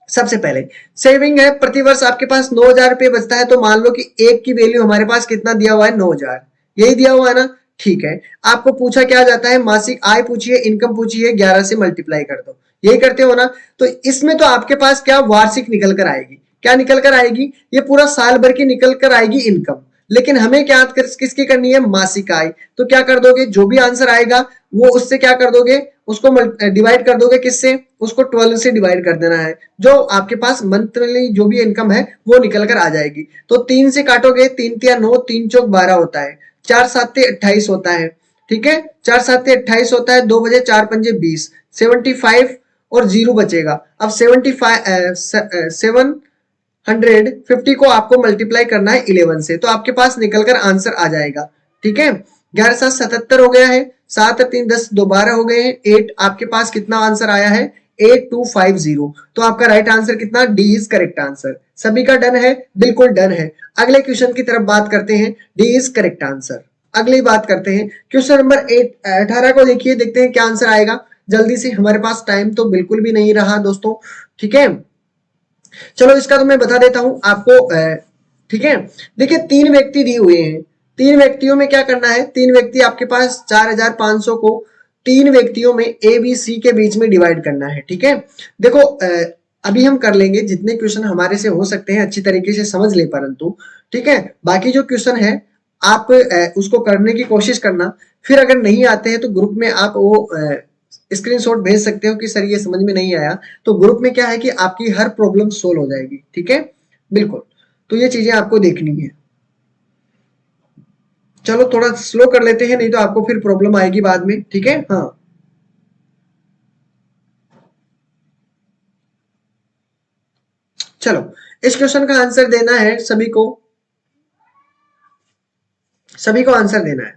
सबसे पहले सेविंग है, प्रति वर्ष आपके पास 9,000 रुपए बचता है, तो मान लो कि एक की वैल्यू हमारे पास कितना दिया हुआ है, 9,000, यही दिया हुआ है ना, ठीक है। आपको पूछा क्या जाता है, मासिक आय पूछिए, इनकम पूछिए, 11 से मल्टीप्लाई कर दो, यही करते हो ना। तो इसमें तो आपके पास क्या वार्षिक निकल कर आएगी, क्या निकल कर आएगी, ये पूरा साल भर की निकल कर आएगी इनकम। लेकिन हमें क्या किसकी करनी है, मासिक आय। तो क्या कर दोगे, जो भी आंसर आएगा वो उससे क्या कर दोगे, उसको डिवाइड कर दोगे, किससे, उसको 12 से डिवाइड कर देना है, जो आपके पास मंथली जो भी इनकम है वो निकल कर आ जाएगी। तो 3 से काटोगे, 3 तिया 9, 3 चौक 12 होता है, 4 7 28 होता है, ठीक है। 4 7 28 होता है, 2 बजे 4 पंजे 20, 75 और जीरो बचेगा। अब 750 को आपको मल्टीप्लाई करना है 11 से, तो आपके पास निकलकर आंसर आ जाएगा, ठीक है। 11 7 77 हो गया है, 7 3 10 दोबारा हो गए हैं 8, आपके पास कितना आंसर आया है 8250। तो आपका राइट आंसर कितना, डी इज करेक्ट आंसर। सभी का डन है, बिल्कुल डन है। अगले क्वेश्चन की तरफ बात करते हैं, डी इज करेक्ट आंसर। अगली बात करते हैं क्वेश्चन नंबर 18 को देखिए, देखते हैं क्या आंसर आएगा जल्दी से, हमारे पास टाइम तो बिल्कुल भी नहीं रहा दोस्तों, ठीक है। चलो इसका तो मैं बता देता हूं आपको, ठीक है। देखिए 3 व्यक्ति दिए हुए हैं, 3 व्यक्तियों में क्या करना है, 3 व्यक्ति आपके पास 4,500 को 3 व्यक्तियों में ए बी सी के बीच में डिवाइड करना है, ठीक है। देखो अभी हम कर लेंगे, जितने क्वेश्चन हमारे से हो सकते हैं अच्छी तरीके से समझ ले, परंतु ठीक है, बाकी जो क्वेश्चन है आप उसको करने की कोशिश करना। फिर अगर नहीं आते हैं तो ग्रुप में आप वो स्क्रीनशॉट भेज सकते हो कि सर ये समझ में नहीं आया, तो ग्रुप में क्या है कि आपकी हर प्रॉब्लम सोल्व हो जाएगी, ठीक है, बिल्कुल। तो ये चीजें आपको देखनी है। चलो थोड़ा स्लो कर लेते हैं, नहीं तो आपको फिर प्रॉब्लम आएगी बाद में, ठीक है। हाँ चलो, इस क्वेश्चन का आंसर देना है सभी को। सभी को आंसर देना है।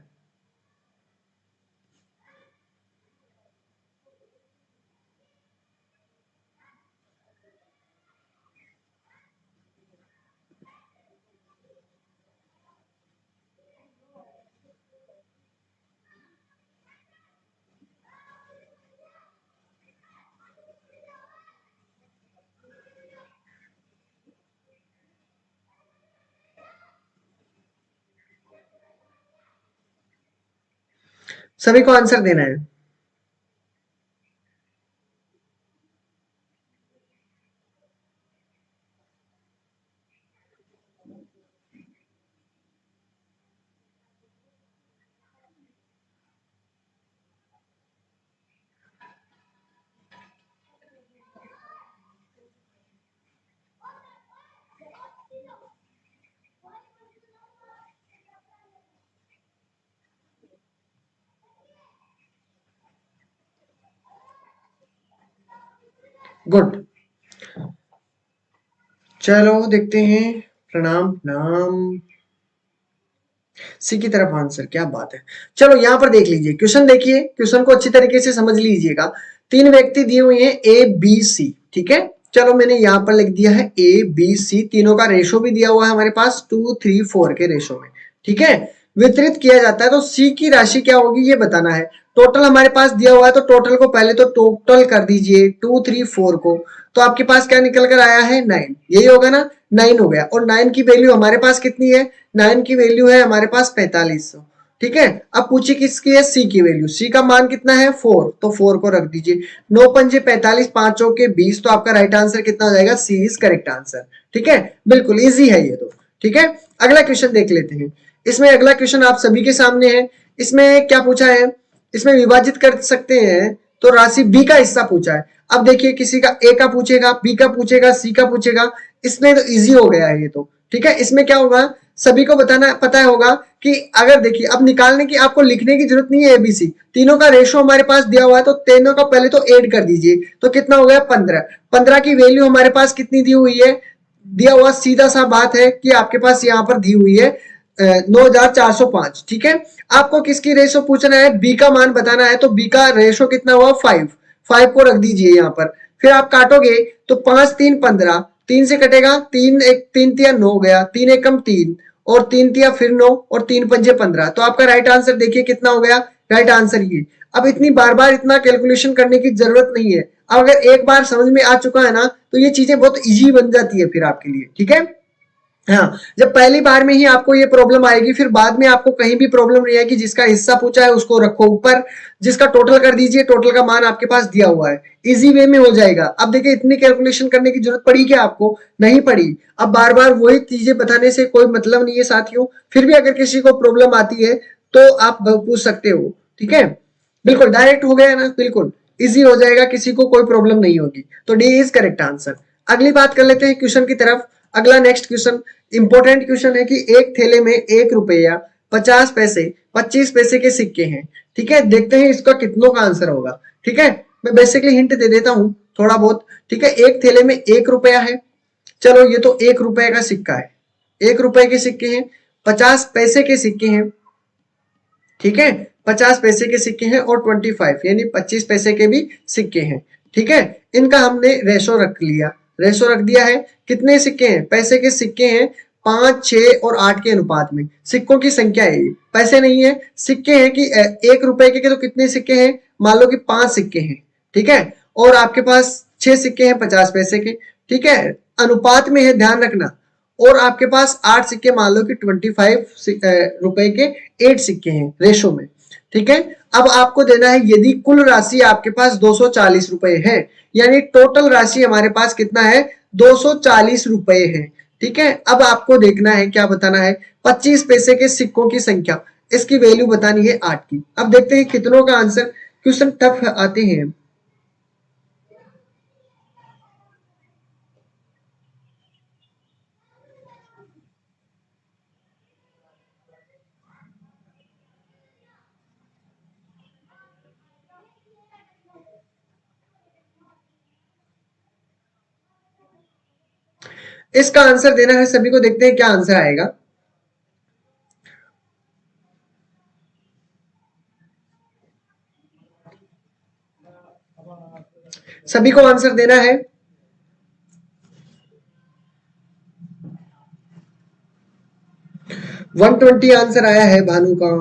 सभी को आंसर देना है। गुड। चलो देखते हैं। प्रणाम प्रणाम। सी की तरफ आंसर, क्या बात है। चलो यहाँ पर देख लीजिए, क्वेश्चन देखिए, क्वेश्चन को अच्छी तरीके से समझ लीजिएगा। तीन व्यक्ति दिए हुए हैं ए बी सी, ठीक है। चलो मैंने यहाँ पर लिख दिया है ए बी सी, तीनों का रेशो भी दिया हुआ है हमारे पास 2 3 4 के रेशो में, ठीक है। वितरित किया जाता है तो सी की राशि क्या होगी ये बताना है। टोटल हमारे पास दिया हुआ है तो टोटल को पहले तो टोटल कर दीजिए 2 3 4 को, तो आपके पास क्या निकल कर आया है 9, यही होगा ना। 9 हो गया, और 9 की वैल्यू हमारे पास कितनी है, 9 की वैल्यू है हमारे पास 4500, ठीक है। अब पूछिए किसकी है, सी की वैल्यू, सी का मान कितना है 4, तो 4 को रख दीजिए। 9 पंजे 45, 5 चौके 20, तो आपका राइट आंसर कितना हो जाएगा, सी इज करेक्ट आंसर, ठीक है। बिल्कुल इजी है ये तो, ठीक है। अगला क्वेश्चन देख लेते हैं। इसमें अगला क्वेश्चन आप सभी के सामने है। इसमें क्या पूछा है, इसमें विभाजित कर सकते हैं तो राशि बी का हिस्सा पूछा है। अब देखिए किसी का ए का पूछेगा, बी का पूछेगा, सी का पूछेगा, इसमें तो इजी हो गया है ये तो, ठीक है। इसमें क्या होगा, सभी को बताना पता होगा कि अगर देखिए अब निकालने की आपको लिखने की जरूरत नहीं है एबीसी, तीनों का रेशो हमारे पास दिया हुआ है तो तीनों का पहले तो ऐड कर दीजिए, तो कितना हो गया 15। 15 की वैल्यू हमारे पास कितनी दी हुई है, दिया हुआ सीधा सा बात है कि आपके पास यहाँ पर दी हुई है 9405, ठीक है। आपको किसकी रेशो पूछना है, बी का मान बताना है, तो बी का रेशो कितना हुआ 5, 5 को रख दीजिए यहाँ पर। फिर आप काटोगे तो 5 3 15, 3 से कटेगा 3 एक 3 तिया 9 गया, 3 एक कम 3, और 3 तिया फिर 9, और 3 पंजे 15, तो आपका राइट आंसर देखिए कितना हो गया, राइट आंसर ये। अब इतनी बार बार इतना कैलकुलेशन करने की जरूरत नहीं है। अब अगर एक बार समझ में आ चुका है ना तो ये चीजें बहुत इजी बन जाती है फिर आपके लिए, ठीक है। हाँ, जब पहली बार में ही आपको ये प्रॉब्लम आएगी, फिर बाद में आपको कहीं भी प्रॉब्लम नहीं आएगी। जिसका हिस्सा पूछा है उसको रखो ऊपर, जिसका टोटल कर दीजिए, टोटल का मान आपके पास दिया हुआ है, इजी वे में हो जाएगा। अब देखिए इतनी कैलकुलेशन करने की जरूरत पड़ी क्या आपको, नहीं पड़ी। अब बार बार वही चीजें बताने से कोई मतलब नहीं है साथियों। फिर भी अगर किसी को प्रॉब्लम आती है तो आप पूछ सकते हो, ठीक है। बिल्कुल डायरेक्ट हो गया ना, बिल्कुल इजी हो जाएगा, किसी को कोई प्रॉब्लम नहीं होगी, तो डी इज करेक्ट आंसर। अगली बात कर लेते हैं क्वेश्चन की तरफ। अगला नेक्स्ट क्वेश्चन इंपॉर्टेंट क्वेश्चन है कि एक थैले में 1 रुपया 50 पैसे 25 पैसे के सिक्के हैं, ठीक है। देखते हैं इसका कितनों का आंसर होगा, ठीक है। मैं बेसिकली हिंट दे देता हूं थोड़ा बहुत, ठीक है। एक थैले में 1 रुपया है, चलो ये तो 1 रुपए का सिक्का है, 1 रुपए के सिक्के हैं, 50 पैसे के सिक्के हैं, ठीक है। 50 पैसे के सिक्के हैं और 25 यानी 25 पैसे के भी सिक्के हैं, ठीक है। इनका हमने रेशो रख लिया, रेशो रख दिया है। कितने सिक्के हैं, पैसे के सिक्के हैं 5 6 और 8 के अनुपात में, सिक्कों की संख्या है ये, पैसे नहीं है, सिक्के हैं कि 1 रुपए के तो कितने सिक्के हैं, मान लो कि 5 सिक्के हैं, ठीक है। और आपके पास 6 सिक्के हैं 50 पैसे के, ठीक है। अनुपात में है, ध्यान रखना। और आपके पास 8 सिक्के, मान लो कि 25 रुपए के 8 सिक्के हैं रेशो में, ठीक है। अब आपको देना है यदि कुल राशि आपके पास 240 रुपए है, यानी टोटल राशि हमारे पास कितना है 240 रुपए है, ठीक है। अब आपको देखना है, क्या बताना है, 25 पैसे के सिक्कों की संख्या, इसकी वैल्यू बतानी है 8 की। अब देखते हैं कितनों का आंसर, क्वेश्चन टफ आते हैं। इसका आंसर देना है सभी को, देखते हैं क्या आंसर आएगा। सभी को आंसर देना है। वन 120 आंसर आया है भानु का,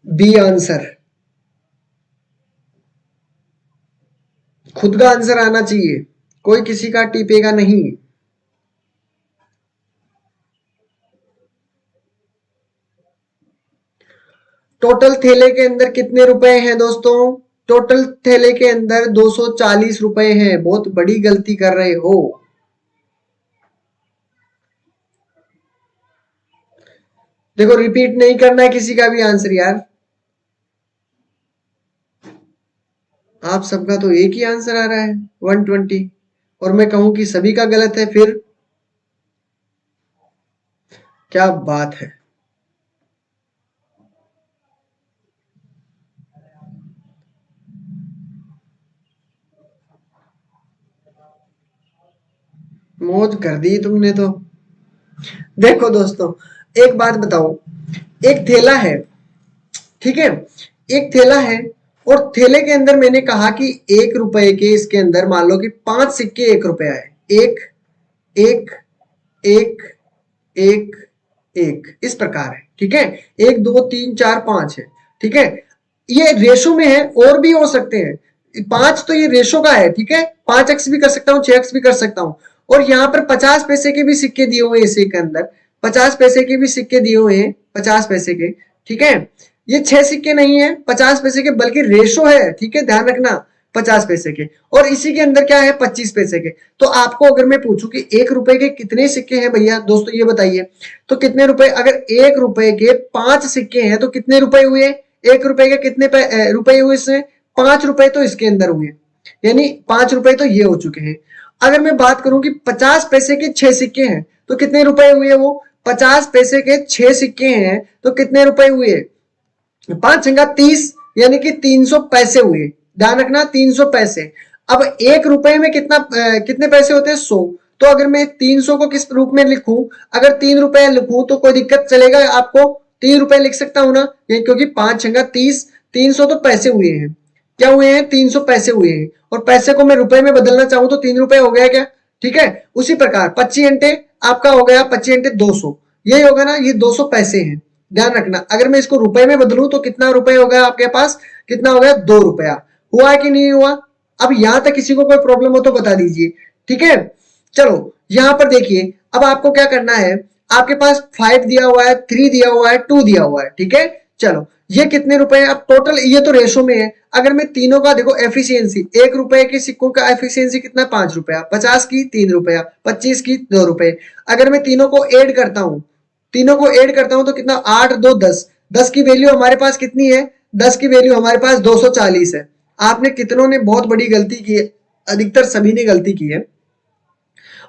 बी आंसर। खुद का आंसर आना चाहिए, कोई किसी का टिपेगा नहीं। टोटल थैले के अंदर कितने रुपए हैं दोस्तों? टोटल थैले के अंदर 240 रुपए हैं। बहुत बड़ी गलती कर रहे हो। देखो रिपीट नहीं करना है किसी का भी आंसर यार। आप सबका तो एक ही आंसर आ रहा है 120, और मैं कहूं कि सभी का गलत है, फिर क्या बात है। मौज कर दी तुमने तो। देखो दोस्तों, एक बात बताओ, एक थैला है, ठीक है, एक थैला है, और थैले के अंदर मैंने कहा कि 1 रुपए के, इसके अंदर मान लो कि 5 सिक्के 1 रुपया है। एक, एक, एक, एक, एक, इस प्रकार है, ठीक है। 1 2 3 4 5 है, ठीक है। ये रेशो में है, और भी हो सकते हैं। 5 तो ये रेशो का है, ठीक है। 5x भी कर सकता हूँ, 6x भी कर सकता हूँ। और यहाँ पर 50 पैसे के भी सिक्के दिए हुए हैं इसी के अंदर, 50 पैसे के भी सिक्के दिए हुए हैं, 50 पैसे के, ठीक है। ये 6 सिक्के नहीं है 50 पैसे के, बल्कि रेशो है, ठीक है, ध्यान रखना, 50 पैसे के। और इसी के अंदर क्या है, 25 पैसे के। तो आपको अगर मैं पूछूं कि 1 रुपए के कितने सिक्के हैं भैया दोस्तों, ये बताइए। तो कितने रुपए, अगर 1 रुपए के 5 सिक्के हैं तो कितने रुपए हुए? 1 रुपए के कितने रुपए हुए इसमें? 5 रुपए तो इसके अंदर हुए, यानी 5 रुपए तो ये हो चुके हैं। अगर मैं बात करूं कि 50 पैसे के 6 सिक्के हैं तो कितने रुपए हुए? वो 50 पैसे के 6 सिक्के हैं तो कितने रुपए हुए? 5 × 30, यानी कि 300 पैसे हुए। ध्यान रखना, 300 पैसे। अब 1 रुपए में कितने पैसे होते हैं? 100। तो अगर मैं 300 को किस रूप में लिखूं, अगर 3 रुपए लिखूं तो कोई दिक्कत चलेगा आपको? 3 रुपए लिख सकता हूं ना, ये क्योंकि 5 × 30, 300 तो पैसे हुए हैं। क्या हुए हैं? 300 पैसे हुए हैं। और पैसे को मैं रुपए में बदलना चाहूं तो 3 रुपए हो गया क्या? ठीक है। उसी प्रकार 25 × आपका हो गया, 25 × 200, यही होगा ना, ये 200 पैसे हैं। ध्यान रखना, अगर मैं इसको रुपए में बदलूं तो कितना रुपए हो गया आपके पास? कितना हो गया? 2 रुपया। हुआ कि नहीं हुआ? अब यहां तक किसी को कोई प्रॉब्लम हो तो बता दीजिए, ठीक है। चलो यहां पर देखिए, अब आपको क्या करना है, आपके पास 5 दिया हुआ है, 3 दिया हुआ है, 2 दिया हुआ है, ठीक है। चलो ये कितने रुपए? अब टोटल ये तो रेशो में है। अगर मैं तीनों का देखो एफिशिएंसी, 1 रुपए के सिक्कों का एफिशिएंसी कितना? 5 रुपया, 50 की 3 रुपया, 25 की 2 रुपए। अगर मैं तीनों को ऐड करता हूं, तीनों को ऐड करता हूं तो कितना? 8 2 10, 10 की वैल्यू हमारे पास कितनी है? 10 की वैल्यू हमारे पास 240 है। आपने कितनों ने बहुत बड़ी गलती की है? अधिकतर सभी ने गलती की है।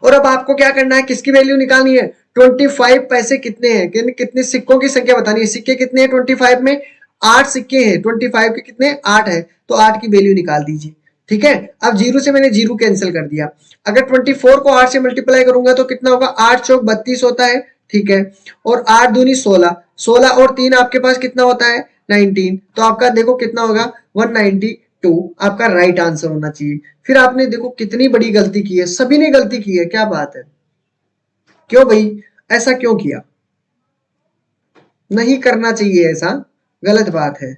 और अब आपको क्या करना है, किसकी वैल्यू निकालनी है? 25 पैसे कितने हैं, कितने सिक्कों की संख्या बतानी है। सिक्के कितने हैं 25 में? 8 सिक्के हैं 25 के, कितने? 8 है, तो 8 की वैल्यू निकाल दीजिए, ठीक है। अब जीरो से मैंने जीरो कैंसिल कर दिया। अगर 24 को 8 से मल्टीप्लाई करूंगा तो कितना होगा? 8 चौक 32 होता है, ठीक है। और 8 दूनी 16, 16 और 3 आपके पास कितना होता है? 19। तो आपका देखो कितना होगा? 192 आपका राइट आंसर होना चाहिए। फिर आपने देखो कितनी बड़ी गलती की है, सभी ने गलती की है, क्या बात है। क्यों भाई, ऐसा क्यों किया? नहीं करना चाहिए ऐसा, गलत बात है,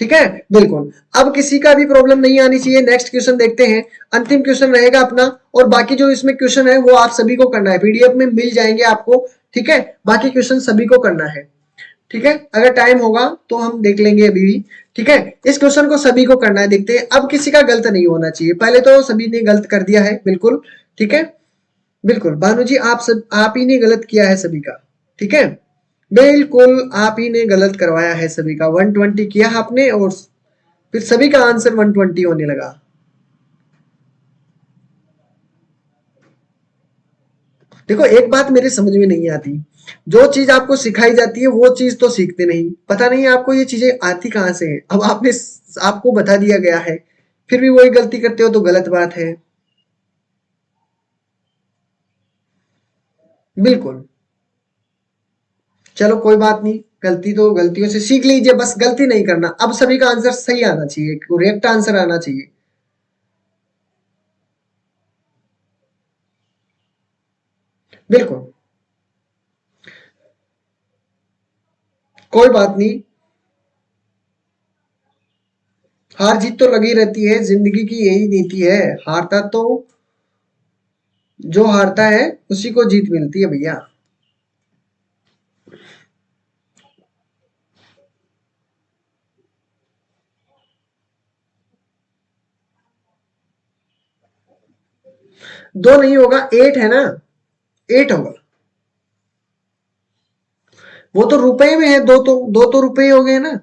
ठीक है। बिल्कुल, अब किसी का भी प्रॉब्लम नहीं आनी चाहिए। नेक्स्ट क्वेश्चन देखते हैं, अंतिम क्वेश्चन रहेगा अपना, और बाकी जो इसमें क्वेश्चन है वो आप सभी को करना है, पीडीएफ में मिल जाएंगे आपको, ठीक है। बाकी क्वेश्चन सभी को करना है, ठीक है। अगर टाइम होगा तो हम देख लेंगे अभी भी, ठीक है। इस क्वेश्चन को सभी को करना है, देखते हैं। अब किसी का गलत नहीं होना चाहिए, पहले तो सभी ने गलत कर दिया है, बिल्कुल, ठीक है। बिल्कुल भानु जी, आप ही ने गलत किया है सभी का, ठीक है। बिल्कुल आप ही ने गलत करवाया है सभी का। 120 किया आपने और फिर सभी का आंसर 120 होने लगा। देखो एक बात मेरे समझ में नहीं आती, जो चीज आपको सिखाई जाती है वो चीज तो सीखते नहीं। पता नहीं आपको ये चीजें आती कहां से है। अब आपको बता दिया गया है, फिर भी वही गलती करते हो तो गलत बात है। बिल्कुल, चलो कोई बात नहीं, गलती तो गलतियों से सीख लीजिए, बस गलती नहीं करना। अब सभी का आंसर सही आना चाहिए, करेक्ट आंसर आना चाहिए। बिल्कुल, कोई बात नहीं। हार जीत तो लगी रहती है, जिंदगी की यही नीति है। हारता तो जो हारता है उसी को जीत मिलती है भैया। 2 नहीं होगा, 8 है ना, 8 होगा। वो तो रुपए में है, दो तो रुपए ही हो गए ना।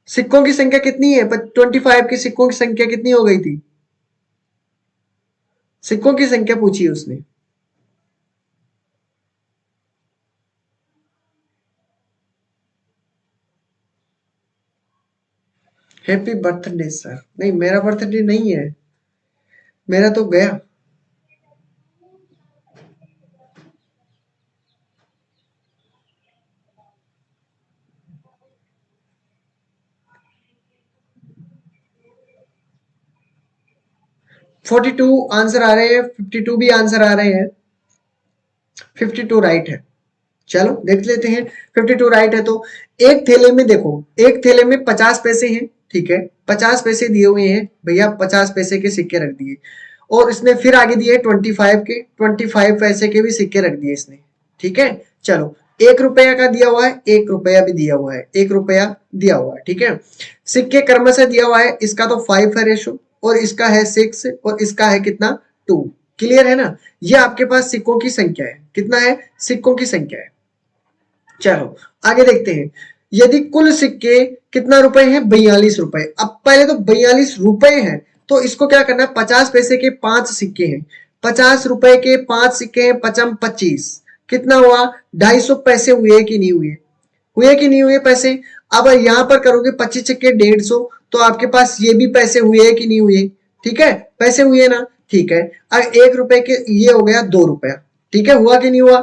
सिक्कों की संख्या कितनी है? 25 के सिक्कों की संख्या कितनी हो गई थी? सिक्कों की संख्या पूछी उसने। हैप्पी बर्थडे सर, नहीं मेरा बर्थडे नहीं है, मेरा तो गया। 42 आंसर आ रहे हैं, 52 भी आंसर आ रहे हैं। 52 राइट है। चलो देख लेते हैं। 52 राइट है तो एक थैले में देखो, एक थैले में 50 पैसे हैं, ठीक है, 50 पैसे दिए हुए हैं भैया, 50 पैसे के सिक्के रख दिए। और इसने फिर आगे दिए 25 पैसे के भी सिक्के रख दिए इसने, ठीक है। चलो, 1 रुपया का दिया हुआ है, 1 रुपया भी दिया हुआ है, 1 रुपया दिया हुआ है, ठीक है। सिक्के क्रमशः दिया हुआ है, इसका तो 5 है रेशो, और इसका है 6, और इसका है कितना, 2। क्लियर है ना? ये आपके पास सिक्कों की संख्या है, कितना है, सिक्कों की संख्या है। चलो आगे देखते हैं। यदि कुल सिक्के कितना रुपए हैं, 42 रुपए। अब पहले तो 42 रुपए हैं, तो इसको क्या करना है, 50 पैसे के 5 सिक्के हैं, 50 रुपए के 5 सिक्के हैं, पचम 25, कितना हुआ, 250 पैसे हुए कि नहीं हुए, हुए कि नहीं हुए पैसे। अब यहां पर करोगे 25 सिक्के 150, तो आपके पास ये भी पैसे हुए कि नहीं हुए, ठीक है, पैसे हुए ना, ठीक है। अब 1 रुपए के ये हो गया 2 रुपया, ठीक है, हुआ कि नहीं हुआ,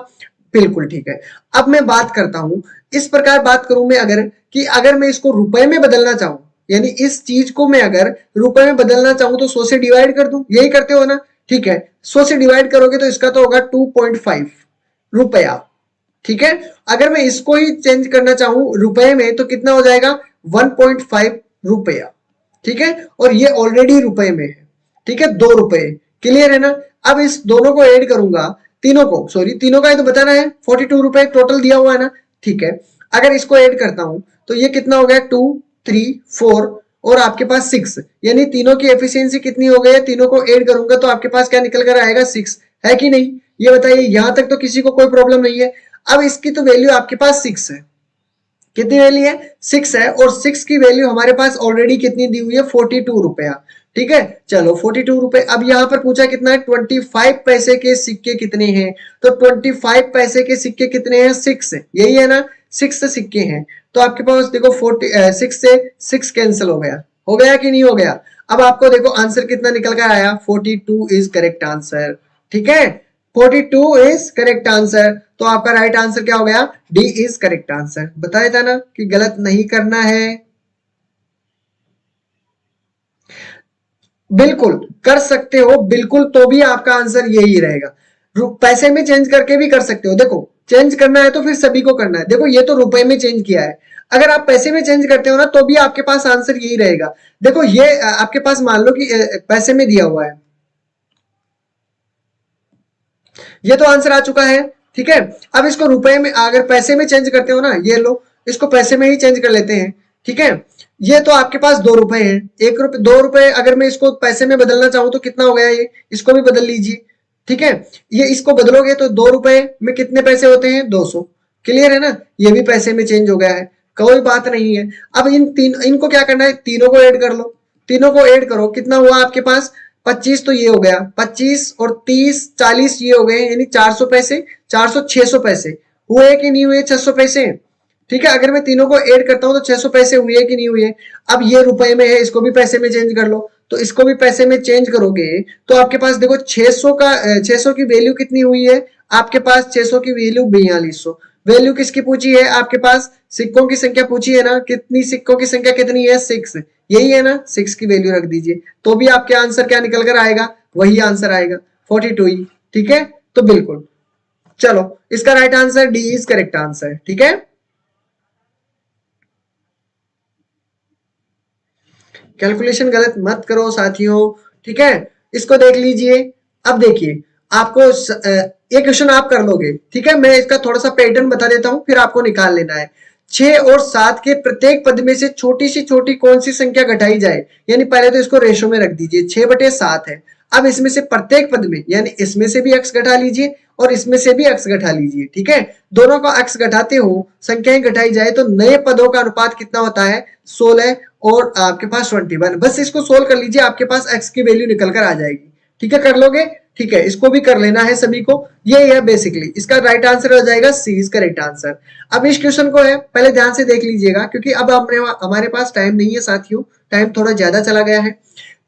बिल्कुल ठीक है। अब मैं बात करता हूं, इस प्रकार बात करूं मैं अगर, कि अगर मैं इसको रुपए में बदलना चाहूं, यानी इस चीज को मैं अगर रुपए में बदलना चाहूं तो 100 से डिवाइड कर दूं, यही करते हो ना, ठीक है। 100 से डिवाइड करोगे तो इसका तो होगा 2.5 रुपया, ठीक है। अगर मैं इसको ही चेंज करना चाहूं रुपए में तो कितना हो जाएगा, 1.5 रुपया, ठीक है। और ये ऑलरेडी रुपए में है, ठीक है, 2 रुपए। क्लियर है ना? अब इस दोनों को ऐड करूंगा, तीनों को, सॉरी तीनों का ही तो बताना है, 42 रुपए टोटल दिया हुआ है ना, ठीक है। अगर इसको ऐड करता हूं तो ये कितना हो गया, 2, 3, 4, और आपके पास 6, यानी तीनों की एफिशिएंसी कितनी हो गई है, तीनों को ऐड करूंगा तो आपके पास क्या निकल कर आएगा, 6, है कि नहीं? ये बताइए, यहां तक तो किसी को कोई प्रॉब्लम नहीं है। अब इसकी तो वैल्यू आपके पास 6 है, कितनी वैल्यू है, 6 है, और 6 की वैल्यू हमारे पास ऑलरेडी कितनी दी हुई है, 42 रुपया, ठीक है। चलो 42 रुपए। अब यहां पर पूछा कितना है, 25 पैसे के सिक्के कितने हैं, तो 25 पैसे के सिक्के कितने हैं, 6, यही है ना, 6 सिक्के हैं। तो आपके पास देखो 6 से 6 कैंसिल हो गया कि नहीं हो गया। अब आपको देखो आंसर कितना निकल कर आया, 42 इज करेक्ट आंसर, ठीक है, 42 इज करेक्ट आंसर। तो आपका राइट आंसर क्या हो गया, डी इज करेक्ट आंसर। बताया था ना कि गलत नहीं करना है। बिल्कुल कर सकते हो, बिल्कुल, तो भी आपका आंसर यही रहेगा। पैसे में चेंज करके भी कर सकते हो, देखो चेंज करना है तो फिर सभी को करना है। देखो ये तो रुपए में चेंज किया है, अगर आप पैसे में चेंज करते हो ना तो भी आपके पास आंसर यही रहेगा। देखो ये आपके पास मान लो कि पैसे में दिया हुआ है, ये तो आंसर आ चुका है, ठीक है। अब इसको रुपए में अगर पैसे में चेंज करते हो ना, ये लो इसको पैसे में ही चेंज कर लेते हैं, ठीक है। ये तो आपके पास 2 रुपए हैं, 1 रुपए 2 रुपए, अगर मैं इसको पैसे में बदलना चाहूं तो कितना हो गया, ये इसको भी बदल लीजिए, ठीक है। ये इसको बदलोगे तो 2 रुपए में कितने पैसे होते हैं, 200। क्लियर है ना, ये भी पैसे में चेंज हो गया है, कोई बात नहीं है। अब इनको क्या करना है, तीनों को ऐड कर लो, तीनों को ऐड करो, कितना हुआ आपके पास, 25, तो ये हो गया 25, और 30, 40 ये हो गए, यानी 400 पैसे, 400, 600 पैसे हुए कि नहीं हुए, 600 पैसे, ठीक है। अगर मैं तीनों को ऐड करता हूं तो 600 पैसे हुए कि नहीं हुए। अब ये रुपए में है, इसको भी पैसे में चेंज कर लो, तो इसको भी पैसे में चेंज करोगे तो आपके पास देखो 600 की वैल्यू कितनी हुई है, आपके पास 600 की वैल्यू 4200, वैल्यू किसकी पूछी है आपके पास, सिक्कों की संख्या पूछी है ना, कितनी सिक्कों की संख्या कितनी है, 6, यही है ना, 6 की वैल्यू रख दीजिए, तो भी आपके आंसर क्या निकल कर आएगा, वही आंसर आएगा 42 ही। ठीक है, तो बिल्कुल चलो इसका right answer D is correct answer. ठीक है, कैलकुलेशन गलत मत करो साथियों। ठीक है, इसको देख लीजिए। अब देखिए आपको ये क्वेश्चन आप कर लोगे। ठीक है, मैं इसका थोड़ा सा पैटर्न बता देता हूं, फिर आपको निकाल लेना है। 6 और 7 के प्रत्येक पद में से छोटी सी छोटी कौन सी संख्या घटाई जाए, यानी पहले तो इसको रेशो में रख दीजिए, 6/7 है। अब इसमें से प्रत्येक पद में, यानी इसमें से भी x घटा लीजिए और इसमें से भी x घटा लीजिए। ठीक है, दोनों का x घटाते हो, संख्याएं घटाई जाए तो नए पदों का अनुपात कितना होता है, 16 और आपके पास 21। बस इसको सोल्व कर लीजिए, आपके पास x की वैल्यू निकल कर आ जाएगी। ठीक है, कर लोगे। ठीक है, इसको भी कर लेना है सभी को। ये है बेसिकली इसका राइट आंसर हो जाएगा सी इज करेक्ट आंसर। अब इस क्वेश्चन को है पहले ध्यान से देख लीजिएगा, क्योंकि अब हमारे पास टाइम नहीं है साथियों, टाइम थोड़ा ज्यादा चला गया है।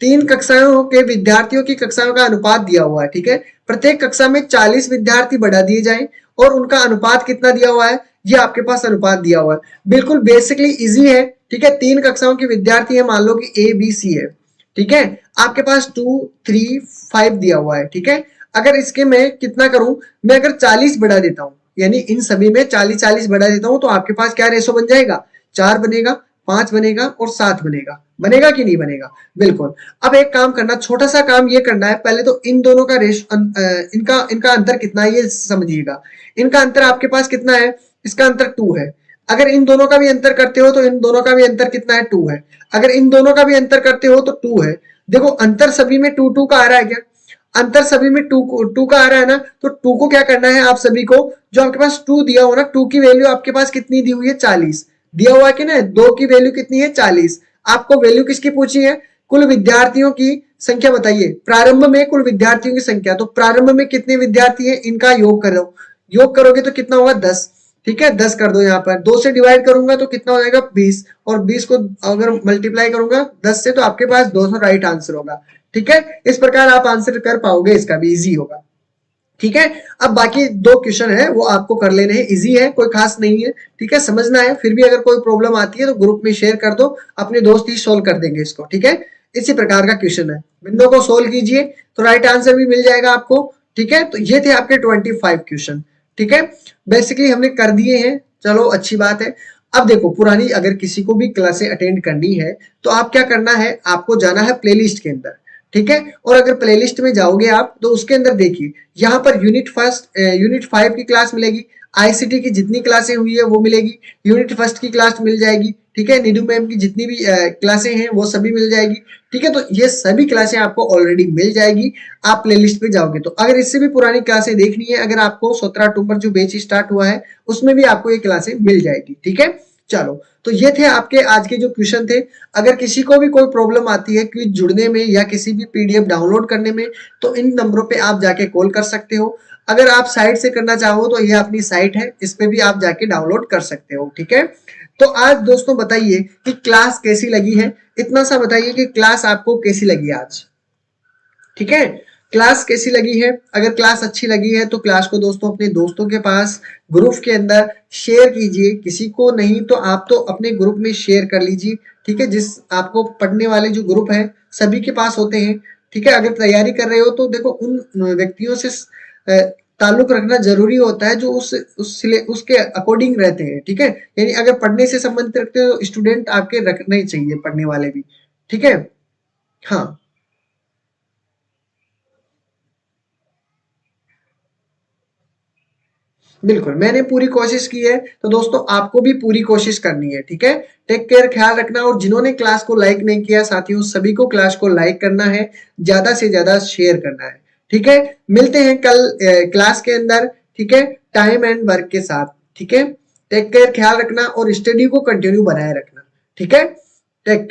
3 कक्षाओं के विद्यार्थियों की कक्षाओं का अनुपात दिया हुआ है। ठीक है, प्रत्येक कक्षा में 40 विद्यार्थी बढ़ा दिए जाए और उनका अनुपात कितना दिया हुआ है, ये आपके पास अनुपात दिया हुआ है। बिल्कुल बेसिकली इजी है। ठीक है, 3 कक्षाओं के विद्यार्थी है, मान लो कि ए बी सी है। ठीक है, आपके पास 2 3 5 दिया हुआ है। ठीक है, अगर इसके मैं कितना करूं, मैं अगर 40 बढ़ा देता हूं, यानी इन सभी में 40 बढ़ा देता हूं, तो आपके पास क्या रेशो बन जाएगा, 4 बनेगा, 5 बनेगा और 7 बनेगा। बनेगा कि नहीं बनेगा, बिल्कुल। अब एक काम करना, छोटा सा काम ये करना है, पहले तो इन दोनों का इनका इनका अंतर कितना है ये समझिएगा। इनका अंतर आपके पास कितना है, इसका अंतर 2 है। अगर इन दोनों का भी अंतर करते हो तो इन दोनों का भी अंतर कितना है, 2 है। अगर इन दोनों का भी अंतर करते हो तो 2 है। देखो अंतर सभी में 2 2 का आ रहा है क्या, अंतर सभी में 2 का आ रहा है ना, तो 2 को क्या करना है आप सभी को, जो आपके पास 2 दिया हो ना, 2 की वैल्यू आपके पास कितनी दी हुई है, 40 दिया हुआ है कि ना, 2 की वैल्यू कितनी है, 40। आपको वैल्यू किसकी पूछी है, कुल विद्यार्थियों की संख्या बताइए, प्रारंभ में कुल विद्यार्थियों की संख्या, तो प्रारंभ में कितने विद्यार्थी है, इनका योग करो, योग करोगे तो कितना होगा, 10। ठीक है, 10 कर दो, यहाँ पर 2 से डिवाइड करूंगा तो कितना हो जाएगा, 20, और 20 को अगर मल्टीप्लाई करूंगा 10 से तो आपके पास 200 राइट आंसर होगा। ठीक है, इस प्रकार आप आंसर कर पाओगे, इसका भी इजी होगा। ठीक है, अब बाकी 2 क्वेश्चन है वो आपको कर लेने हैं, इजी है, कोई खास नहीं है। ठीक है, समझना है, फिर भी अगर कोई प्रॉब्लम आती है तो ग्रुप में शेयर कर दो, अपने दोस्त ही सोल्व कर देंगे इसको। ठीक है, इसी प्रकार का क्वेश्चन है, बिंदु को सोल्व कीजिए तो राइट आंसर भी मिल जाएगा आपको। ठीक है, तो ये थे आपके 25 क्वेश्चन। ठीक है, बेसिकली हमने कर दिए हैं, चलो अच्छी बात है। अब देखो पुरानी अगर किसी को भी क्लासें अटेंड करनी है तो आप क्या करना है, आपको जाना है प्लेलिस्ट के अंदर। ठीक है, और अगर प्लेलिस्ट में जाओगे आप तो उसके अंदर देखिए, यहाँ पर यूनिट 5 की क्लास मिलेगी, आईसीटी की जितनी क्लासें हुई है वो मिलेगी, यूनिट फर्स्ट की क्लास मिल जाएगी। ठीक है, नीडू मैम की जितनी भी क्लासें हैं वो सभी मिल जाएगी। ठीक है, तो ये सभी क्लासें आपको ऑलरेडी मिल जाएगी, आप प्लेलिस्ट पे जाओगे तो। अगर इससे भी पुरानी क्लासें देखनी है, अगर आपको 17 अक्टूबर जो बैच स्टार्ट हुआ है उसमें भी आपको ये क्लासें मिल जाएगी। ठीक है, चलो तो ये थे आपके आज के जो क्वेश्चन थे। अगर किसी को भी कोई प्रॉब्लम आती है क्विज जुड़ने में या किसी भी पीडीएफ डाउनलोड करने में, तो इन नंबरों पे आप जाके कॉल कर सकते हो। अगर आप साइट से करना चाहो तो ये अपनी साइट है, इस पे भी आप जाके डाउनलोड कर सकते हो। ठीक है, तो आज दोस्तों बताइए कि क्लास कैसी लगी है, इतना सा बताइए कि क्लास आपको कैसी लगी आज। ठीक है, क्लास कैसी लगी है, अगर क्लास अच्छी लगी है तो क्लास को दोस्तों अपने दोस्तों के पास ग्रुप के अंदर शेयर कीजिए, किसी को नहीं तो आप तो अपने ग्रुप में शेयर कर लीजिए। ठीक है, जिस आपको पढ़ने वाले जो ग्रुप है सभी के पास होते हैं। ठीक है, अगर तैयारी कर रहे हो तो देखो उन व्यक्तियों से ताल्लुक रखना जरूरी होता है जो उसके अकॉर्डिंग रहते हैं। ठीक है, यानी अगर पढ़ने से संबंधित रखते हो स्टूडेंट आपके रखने चाहिए, पढ़ने वाले भी। ठीक है, हाँ बिल्कुल, मैंने पूरी कोशिश की है, तो दोस्तों आपको भी पूरी कोशिश करनी है। ठीक है, टेक केयर, ख्याल रखना, और जिन्होंने क्लास को लाइक नहीं किया साथियों सभी को क्लास को लाइक करना है, ज्यादा से ज्यादा शेयर करना है। ठीक है, मिलते हैं कल क्लास के अंदर। ठीक है, टाइम एंड वर्क के साथ। ठीक है, टेक केयर, ख्याल रखना और स्टडी को कंटिन्यू बनाए रखना। ठीक है, टेक